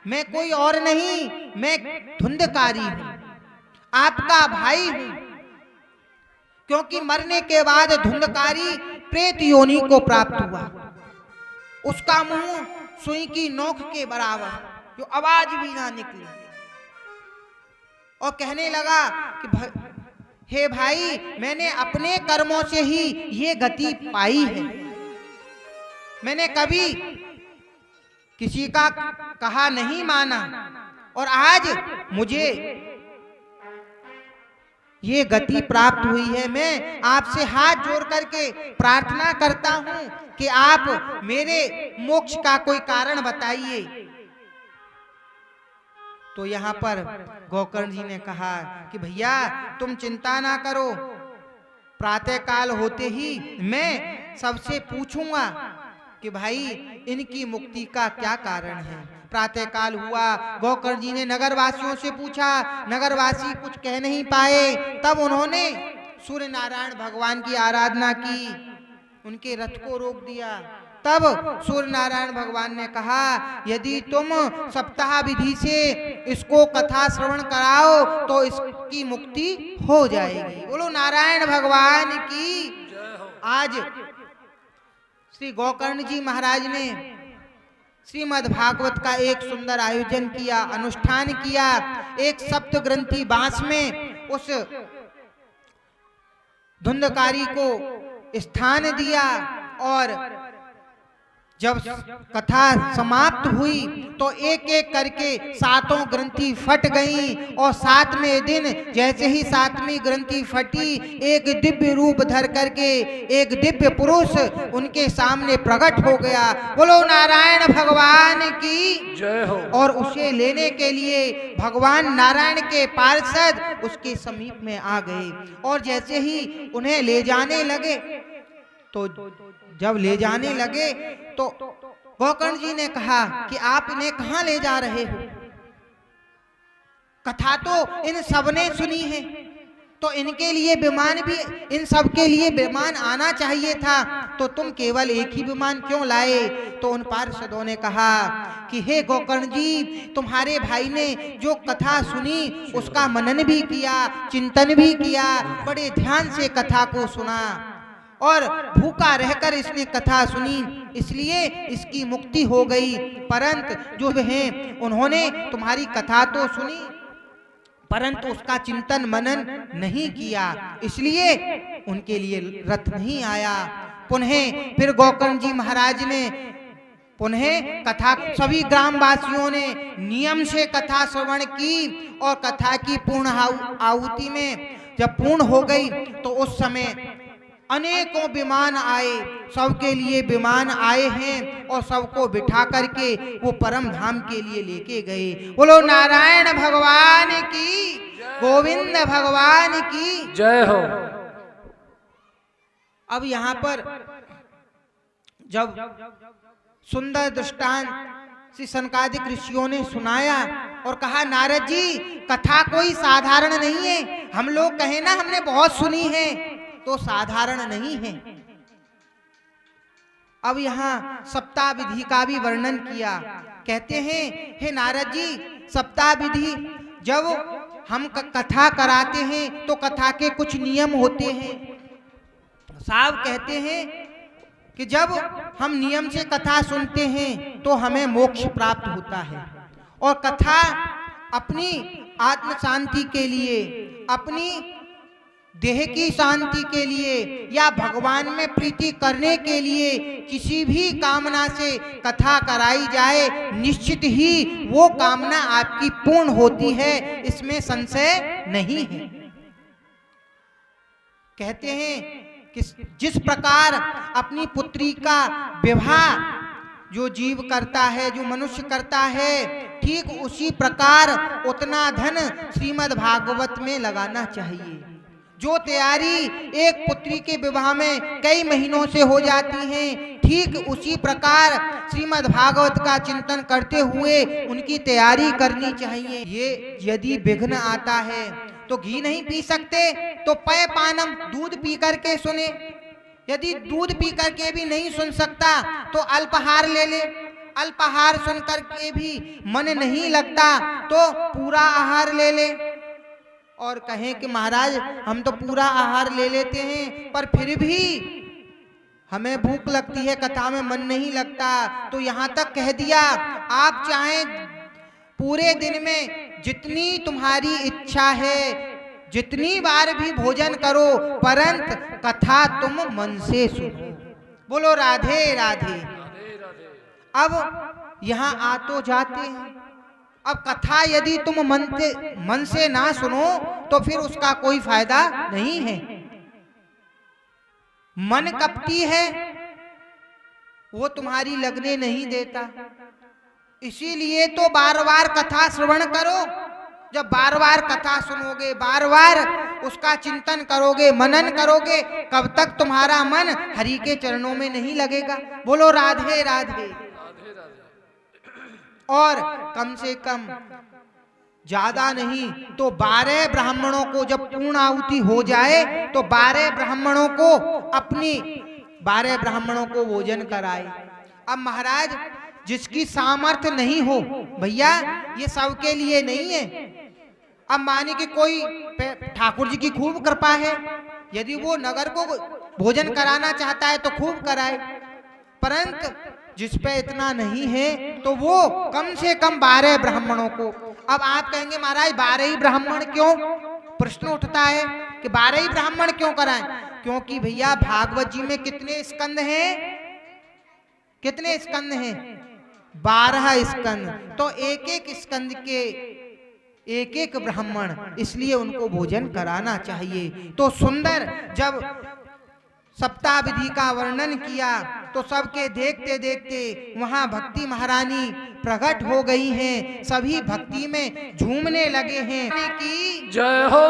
मैं कोई और नहीं, मैं धुंधकारी हूं, आपका भाई हूं, क्योंकि मरने के बाद धुंधकारी प्रेत योनि को प्राप्त हुआ। उसका मुंह सुई की नोक के बराबर, जो आवाज भी ना निकली, और कहने लगा कि हे भाई, मैंने अपने कर्मों से ही ये गति पाई है, मैंने कभी किसी का कहा नहीं माना, और आज मुझे ये गति प्राप्त हुई है। मैं आपसे हाथ जोड़ करके प्रार्थना करता हूं कि आप मेरे मोक्ष का कोई कारण बताइए। तो यहाँ पर गोकर्ण जी ने कहा कि भैया तुम चिंता ना करो, प्रातः काल होते ही मैं सबसे पूछूंगा कि भाई इनकी मुक्ति का क्या कारण है। प्रातः काल हुआ, गोकर्ण जी ने नगरवासियों से पूछा, नगरवासी कुछ कह नहीं पाए। तब उन्होंने सूर्य नारायण भगवान की आराधना की, उनके रथ को रोक दिया। तब सूर्य नारायण भगवान ने कहा, यदि तुम सप्ताह विधि से इसको कथा श्रवण कराओ तो इसकी मुक्ति हो जाएगी। बोलो नारायण भगवान की। आज श्री गोकर्ण जी महाराज ने श्रीमद् भागवत का एक सुंदर आयोजन किया, अनुष्ठान किया। एक सप्त ग्रंथी बांस में उस धुंधकारी को स्थान दिया, और जब कथा समाप्त हुई तो एक एक करके 7 ग्रंथि फट गईं, और 7वें दिन जैसे ही 7वीं ग्रंथि फटी, एक दिव्य रूप धर करके एक दिव्य पुरुष उनके सामने प्रकट हो गया। बोलो नारायण भगवान की जय हो। और उसे लेने के लिए भगवान नारायण के पार्षद उसके समीप में आ गए, और जैसे ही उन्हें ले जाने लगे, तो जब ले जाने लगे तो गोकर्ण जी ने कहा कि आप इन्हें कहां ले जा रहे हो? कथा तो इन सबने सुनी है, तो इनके लिए विमान भी, इन सब के लिए विमान आना चाहिए था, तो तुम केवल एक ही विमान क्यों लाए? तो उन पार्षदों ने कहा कि हे गोकर्ण जी, तुम्हारे भाई ने जो कथा सुनी उसका मनन भी किया, चिंतन भी किया, बड़े ध्यान से कथा को सुना, और भूखा रहकर इसने कथा सुनी, इसलिए इसकी मुक्ति हो गई। परंतु जो हैं उन्होंने तुम्हारी कथा तो सुनी परंतु उसका चिंतन मनन नहीं किया, इसलिए उनके लिए रथ नहीं आया। पुनः फिर गोकर्ण जी महाराज ने पुनः कथा, सभी ग्रामवासियों ने नियम से कथा श्रवण की, और कथा की पूर्ण आहुति में जब पूर्ण हो गई तो उस समय अनेकों विमान आए, सबके लिए विमान आए हैं, और सबको बिठा करके वो परम धाम के लिए लेके गए। बोलो नारायण भगवान की, गोविंद भगवान की जय हो। अब यहाँ पर जब सुंदर दृष्टांत श्री सनकादिक ऋषियों ने सुनाया और कहा, नारद जी कथा कोई साधारण नहीं है, हम लोग कहें ना हमने बहुत सुनी है तो साधारण नहीं है। अब यहाँ सप्ताह विधि का भी वर्णन किया। कहते हैं, हे नारद जी, सप्ताह विधि जब हम कथा कराते हैं तो कथा के कुछ नियम होते हैं। साहब कहते हैं कि जब हम नियम से कथा सुनते हैं तो हमें मोक्ष प्राप्त होता है, और कथा अपनी आत्म शांति के लिए, अपनी देह की शांति के लिए, या भगवान में प्रीति करने के लिए किसी भी कामना से कथा कराई जाए, निश्चित ही वो कामना आपकी पूर्ण होती है, इसमें संशय नहीं है। कहते हैं कि जिस प्रकार अपनी पुत्री का विवाह जो जीव करता है, जो मनुष्य करता है, ठीक उसी प्रकार उतना धन श्रीमद् भागवत में लगाना चाहिए। जो तैयारी एक पुत्री के विवाह में कई महीनों से हो जाती है, ठीक उसी प्रकार श्रीमद् भागवत का चिंतन करते हुए उनकी तैयारी करनी चाहिए। ये यदि विघ्न आता है तो घी नहीं पी सकते तो पय पानम, दूध पी करके सुने। यदि दूध पी करके भी नहीं सुन सकता तो अल्पाहार ले ले। अल्पाहार सुन करके भी मन नहीं लगता तो पूरा आहार ले ले। और कहें कि महाराज हम तो पूरा आहार ले लेते हैं पर फिर भी हमें भूख लगती है, कथा में मन नहीं लगता, तो यहाँ तक कह दिया आप चाहें पूरे दिन में जितनी तुम्हारी इच्छा है जितनी बार भी भोजन करो, परंतु कथा तुम मन से सुनो। बोलो राधे राधे। अब यहाँ आ तो जाते हैं, अब कथा यदि तुम मन से ना सुनो तो फिर उसका कोई फायदा नहीं है। मन कपटी है, वो तुम्हारी लगने नहीं देता। इसीलिए तो बार बार कथा श्रवण करो। जब बार बार कथा सुनोगे, बार बार उसका चिंतन करोगे, मनन करोगे, कब तक तुम्हारा मन हरि के चरणों में नहीं लगेगा। बोलो राधे राधे। और कम से कम ज्यादा नहीं तो 12 ब्राह्मणों को जब पूर्ण आहुति हो जाए तो 12 ब्राह्मणों को अपनी 12 ब्राह्मणों को भोजन कराए। अब महाराज जिसकी सामर्थ्य नहीं हो, भैया ये सबके लिए नहीं है। अब माने कि कोई ठाकुर जी की खूब कृपा है, यदि वो नगर को भोजन कराना चाहता है तो खूब कराए, परंतु जिस पे इतना नहीं है तो वो कम से कम 12 ब्राह्मणों को। अब आप कहेंगे महाराज 12 ही ब्राह्मण क्यों? प्रश्न उठता है कि 12 ही ब्राह्मण क्यों कराएं? क्योंकि भैया भागवत जी में कितने स्कंद हैं? कितने स्कंद हैं? 12 स्कंद। तो एक एक स्कंद के एक एक ब्राह्मण, इसलिए उनको भोजन कराना चाहिए। तो सुंदर जब सप्ताह विधि का वर्णन किया तो सबके देखते देखते वहां भक्ति महारानी प्रकट हो गई हैं, सभी भक्ति में झूमने लगे हैं की जय हो।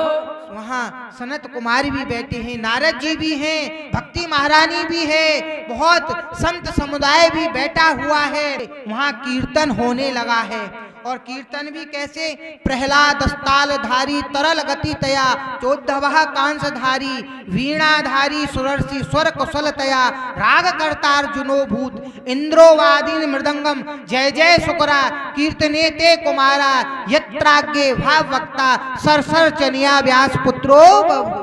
वहां सनत कुमार भी बैठे हैं, नारद जी भी हैं, भक्ति महारानी भी है, बहुत संत समुदाय भी बैठा हुआ है। वहां कीर्तन होने लगा है और कीर्तन भी कैसे? प्रहलाद तालधारी तरल गति तया, चोद्धवः कांसधारी वीणाधारी सुरर्षि स्वर कुशल तया, राग कर्तार्जुनो भूत इंद्रोवादीन मृदंगम, जय जय शुक्रा कीर्तने ते कुमारा, यत्राग्गे भाव वक्ता सरसर चनिया व्यास पुत्रो बभू।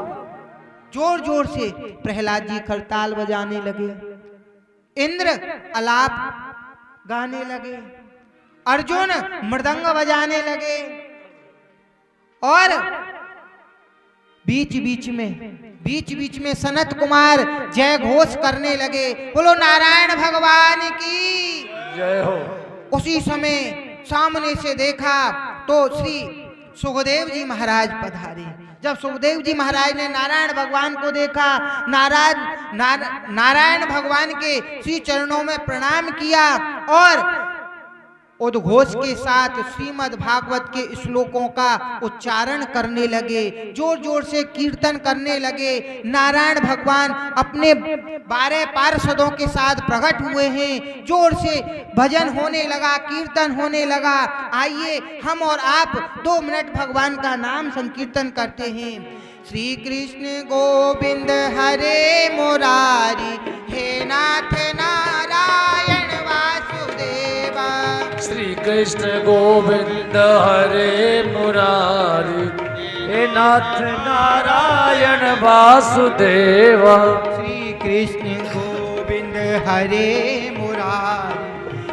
जोर जोर से प्रहलाद जी करताल बजाने लगे, इंद्र अलाप गाने लगे, अर्जुन मृदंग बजाने लगे और बीच बीच में सनत कुमार जय घोष करने लगे, बोलो नारायण भगवान की जय हो। उसी समय सामने से देखा तो श्री सुखदेव जी महाराज पधारे। जब सुखदेव जी महाराज ने नारायण भगवान को देखा, नारायण भगवान के श्री चरणों में प्रणाम किया और उद्घोष के साथ श्रीमद् भागवत के श्लोकों का उच्चारण करने लगे, जोर जोर से कीर्तन करने लगे। नारायण भगवान अपने 12 पार्षदों के साथ प्रकट हुए हैं, जोर से भजन होने लगा, कीर्तन होने लगा। आइए हम और आप 2 मिनट भगवान का नाम संकीर्तन करते हैं। श्री कृष्ण गोविंद हरे मुरारी, हे नाथ नारायण वासुदेवा। श्री कृष्ण गोविंद हरे मुरारी, हे नाथ नारायण वासुदेवा। श्री कृष्ण गोविंद हरे मुरारी,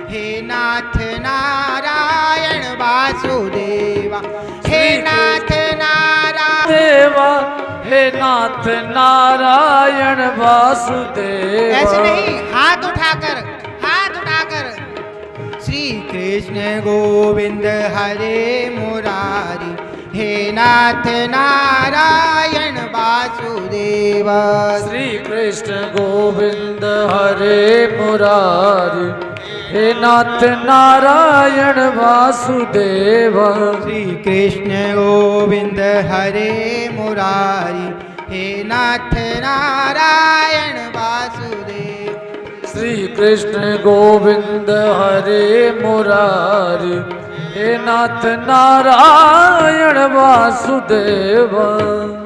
हे नाथ नारायण वासुदेवा। हे नाथ नारायण देवा, हे नाथ नारायण वासुदेवा। ऐसे नहीं, हाथ उठाकर श्री कृष्ण गोविंद हरे मुरारी, हे नाथ नारायण वासुदेव। श्री कृष्ण गोविंद हरे मुरारी, हे नाथ नारायण वासुदेव। श्री कृष्ण गोविंद हरे मुरारी, हे नाथ नारायण वासुदेव। श्री कृष्ण गोविंद हरे मुरारी, हे नाथ नारायण वासुदेव।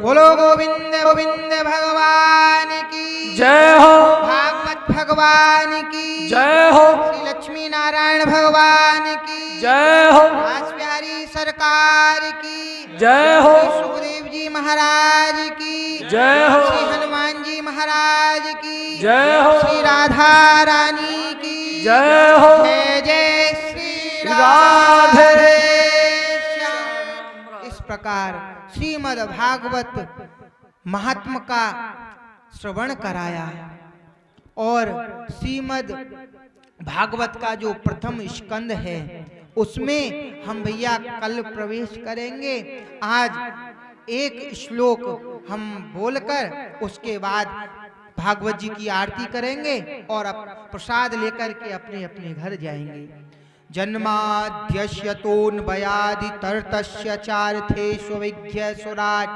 बोलो गोविंद गोविंद भगवान की जय हो, भागवत भगवान की जय हो, श्री लक्ष्मी नारायण भगवान की जय हो, दास बिहारी सरकार की जय हो, श्री सुखदेव जी महाराज की जय हो, श्री हनुमान जी महाराज की जय हो, श्री राधा रानी की जय हो, जय जय श्री राधे श्याम। इस प्रकार श्रीमद् भागवत महात्म का श्रवण कराया और श्रीमद् भागवत का जो प्रथम स्कंद है उसमें हम भैया कल प्रवेश करेंगे। आज एक श्लोक हम बोलकर उसके बाद भागवत जी की आरती करेंगे और अब प्रसाद लेकर के अपने अपने घर जाएंगे। जन्माद्यस्य तोन्भयादि तर्तस्य चार्थेषु विघ्य सुराट,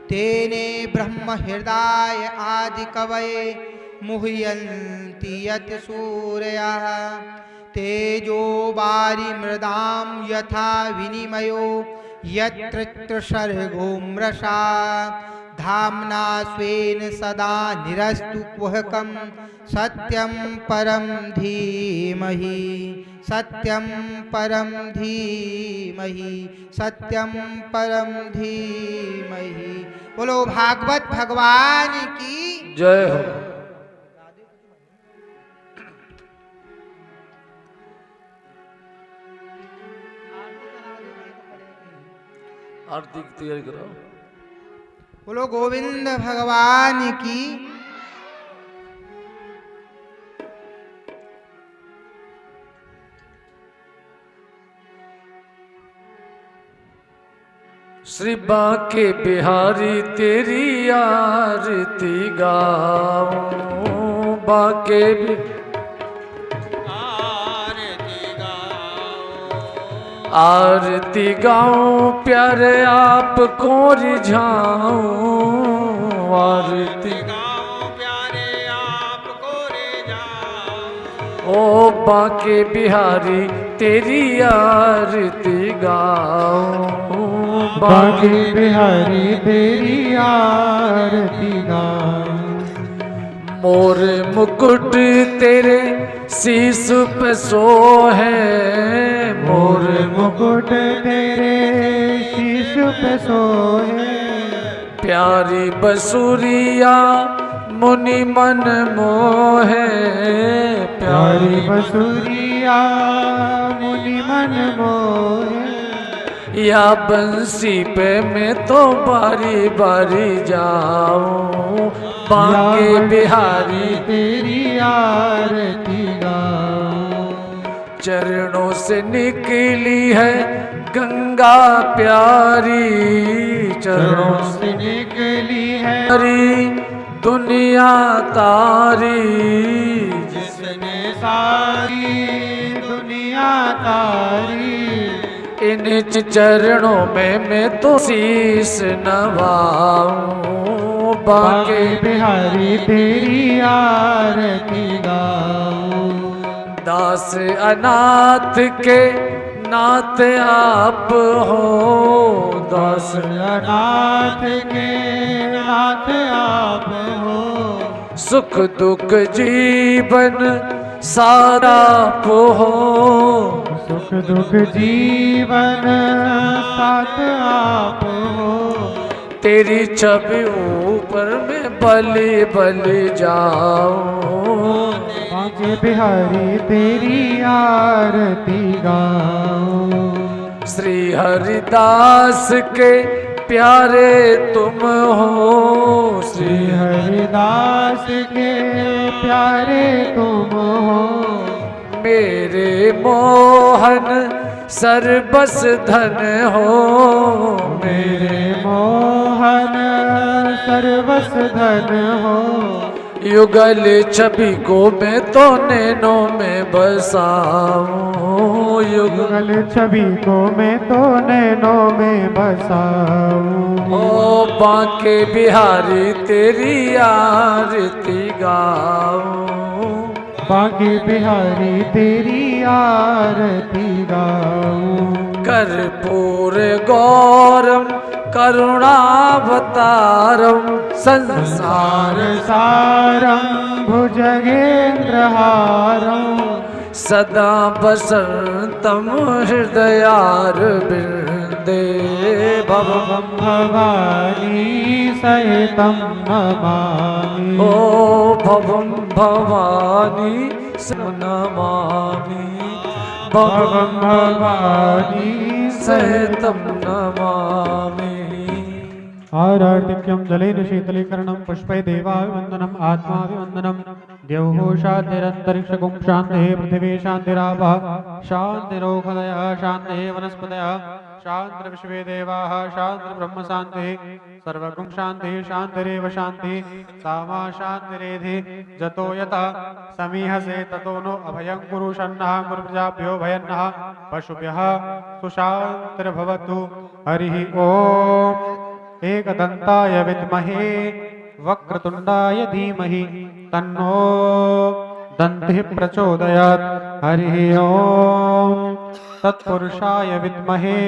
तेने ब्रह्म हृदय आदि कवये मुह्यन्ति यत् सूरयः। तेजो वारि मृदां यथा विनिमयो यत्र त्रिसर्गो मृषा, धाम्ना स्वेन सदा निरस्तु कुहकं सत्यं परं धीमहि, सत्यं परं धीमहि, सत्यं परं धीमहि। बोलो भागवत भगवान की जय हो। आरती की तैयारी करो। बोलो गोविंद भगवान की। श्री बांके बिहारी तेरी आरती गाऊं, बांके आरती गाऊं, प्यारे आपको रिझाऊं, आरती गाऊं प्यारे आपको रिझाऊं। ओ बांके बिहारी तेरी आरती गाऊं, बांके बिहारी तेरी आरती गाऊं। मोर मुकुट तेरे शीश पे सोहे, मोर मुकुट तेरे शीश पे सोहे। प्यारी बसुरिया मुनि मन मोहे, प्यारी बसुरिया मुनि मन मोहे। या बंसी पे मैं तो बारी बारी जाऊं, बांके बिहारी तेरी आरती गाऊं। चरणों से निकली है गंगा प्यारी, चरणों से निकली है सारी दुनिया तारी, जिसने सारी दुनिया तारी। इन चरणों में मैं तो शीस नवाऊं, बांके बांके बिहारी तेरी आरती गाऊं। दास अनाथ के नाथ आप हो, दास अनाथ के नाथ आप हो। सुख दुख जीवन सारा आप हो, सुख दुख जीवन साथ आप हो। तेरी छवि ऊपर में बलि बलि जाऊं, बांके बिहारी तेरी आरती गाऊं। श्री हरिदास के प्यारे तुम हो, श्री हरिदास के प्यारे तुम हो। मेरे मोहन सर्वस धन हो, मेरे मोहन सर्वस धन हो। युगल छवि को मैं तो नैनों में बसाऊं, युगल छवि को मैं तो नैनों में बसाऊं। ओ बांके बिहारी तेरी आरती गाऊं, बांके बिहारी तेरी आरती गाऊं। कर्पूर गौरम करुणावतारम संसार सारं भुजगेन्द्रहारं। सदा बसंतम हृदयारविंदे भवम भवानी सहितं नमामि। ओ भवम भवानी नमामि, भवम भवानी सहितं नमामि। आरार्तिक्यं जलेन शीतलीकरणं पुष्पै देवाभिवन्दनम् आत्माभिवन्दनं। द्यौः शान्तिरन्तरिक्षगुं शान्तिः पृथिवी शान्तिरापः शान्तिरोषधयः शान्तिः वनस्पतयः शान्तिर्विश्वे देवाः शान्तिर्ब्रह्म शान्तिः सर्वगुं शान्तिः शान्तिरेव शान्तिः सामा शान्तिरेधि जतो यतः समीहसे ततो नो अभयं कुरु शन्नः गुरुप्रजाभ्यो भयन्नः पशुभ्यः सुशान्तिर्भवतु। हरिः ओम्। एकदन्ताय विद्महे वक्रतुण्डाय धीमहि तन्नो दन्तिः प्रचोदयात्। हरिः ओम्। तत्पुरुषाय विद्महे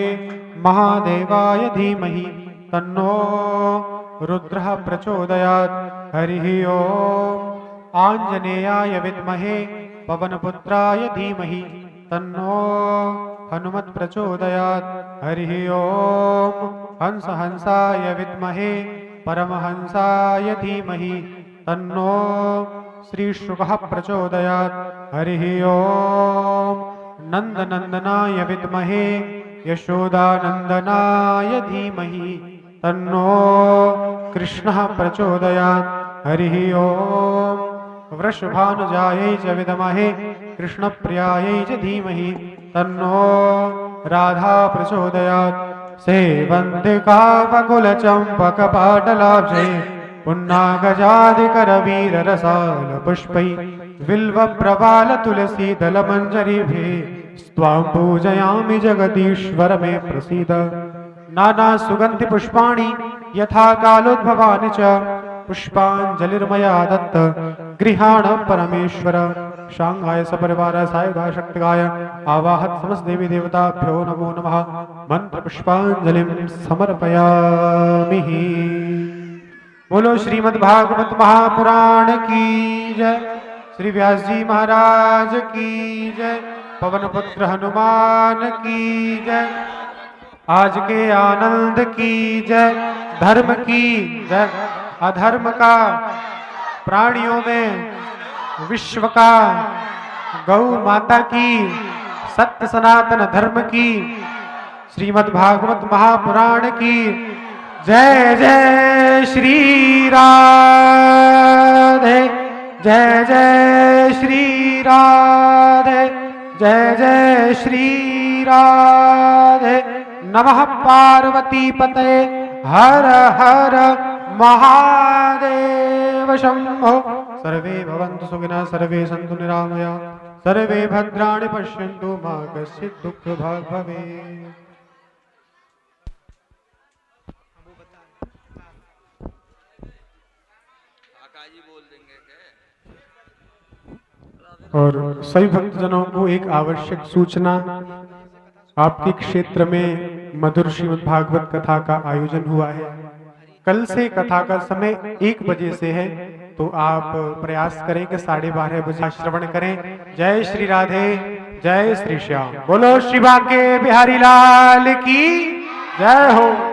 महादेवाय धीमहि तन्नो रुद्रः प्रचोदयात्। हरिः ओम्। आञ्जनेयाय विद्महे पवनपुत्राय धीमहि तन्नो हनुमत् प्रचोदयात्। हरिः ओम्। हंस हंसाय विद्महे परमहंसाय धीमहि तन्नो श्रीशुकः प्रचोदयात्। हरिः ओम्। नन्दनन्दनाय विद्महे यशोदानन्दनाय धीमहि तन्नो कृष्णः प्रचोदयात्। हरिः ओम्। वृषभानुजायै च विद्महे कृष्णप्रियायै च धीमहि तन्नो राधा प्रचोदयात्। सेवन्तिकावकुलचम्पकपाटलाब्जे पुन्नागजादिकरवीररसालपुष्पै बिल्वप्रवालतुलसीदलमञ्जरीभिः स्वां पूजयामि जगदीश्वर मे प्रसीद। नानासुगन्धिपुष्पाणि यथा कालोद्भवानि च पुष्पाञ्जलिर्मया दत्त गृहाण परमेश्वर। शांघाय सपरिवार सायुधा शक्तिकाय आवाहत समस्त देवी देवताभ्यो नमो नमः। मंत्र पुष्पांजलिं समर्पयामि। बोलो श्रीमद् भागवत महापुराण की जय। श्री व्यास जी महाराज की जय। पवन पुत्र हनुमान की जय। आज के आनंद की जय। धर्म की जय। अधर्म का, प्राणियों में, विश्व का, गौ माता की, सत्य सनातन धर्म की, श्रीमद् भागवत महापुराण की जय। जय श्री राधे, जय जय श्री राधे, जय जय श्री राधे। नमः पार्वती पतये हर हर महादेव शंभो। सर्वे भवन्तु सुखिनः, सर्वे सन्तु निरामया, सर्वे भद्राणि पश्यन्तु मा कश्चित् दुःखभाग् भवेत्। और सभी भक्तजनों को एक आवश्यक सूचना, आपके क्षेत्र में मधुर श्रीमद् भागवत कथा का आयोजन हुआ है। कल से कथा का समय 1 बजे से है, तो आप प्रयास करें कि 12:30 बजे श्रवण करें। जय श्री राधे, जय श्री श्याम। बोलो श्री बांके बिहारी लाल की जय हो।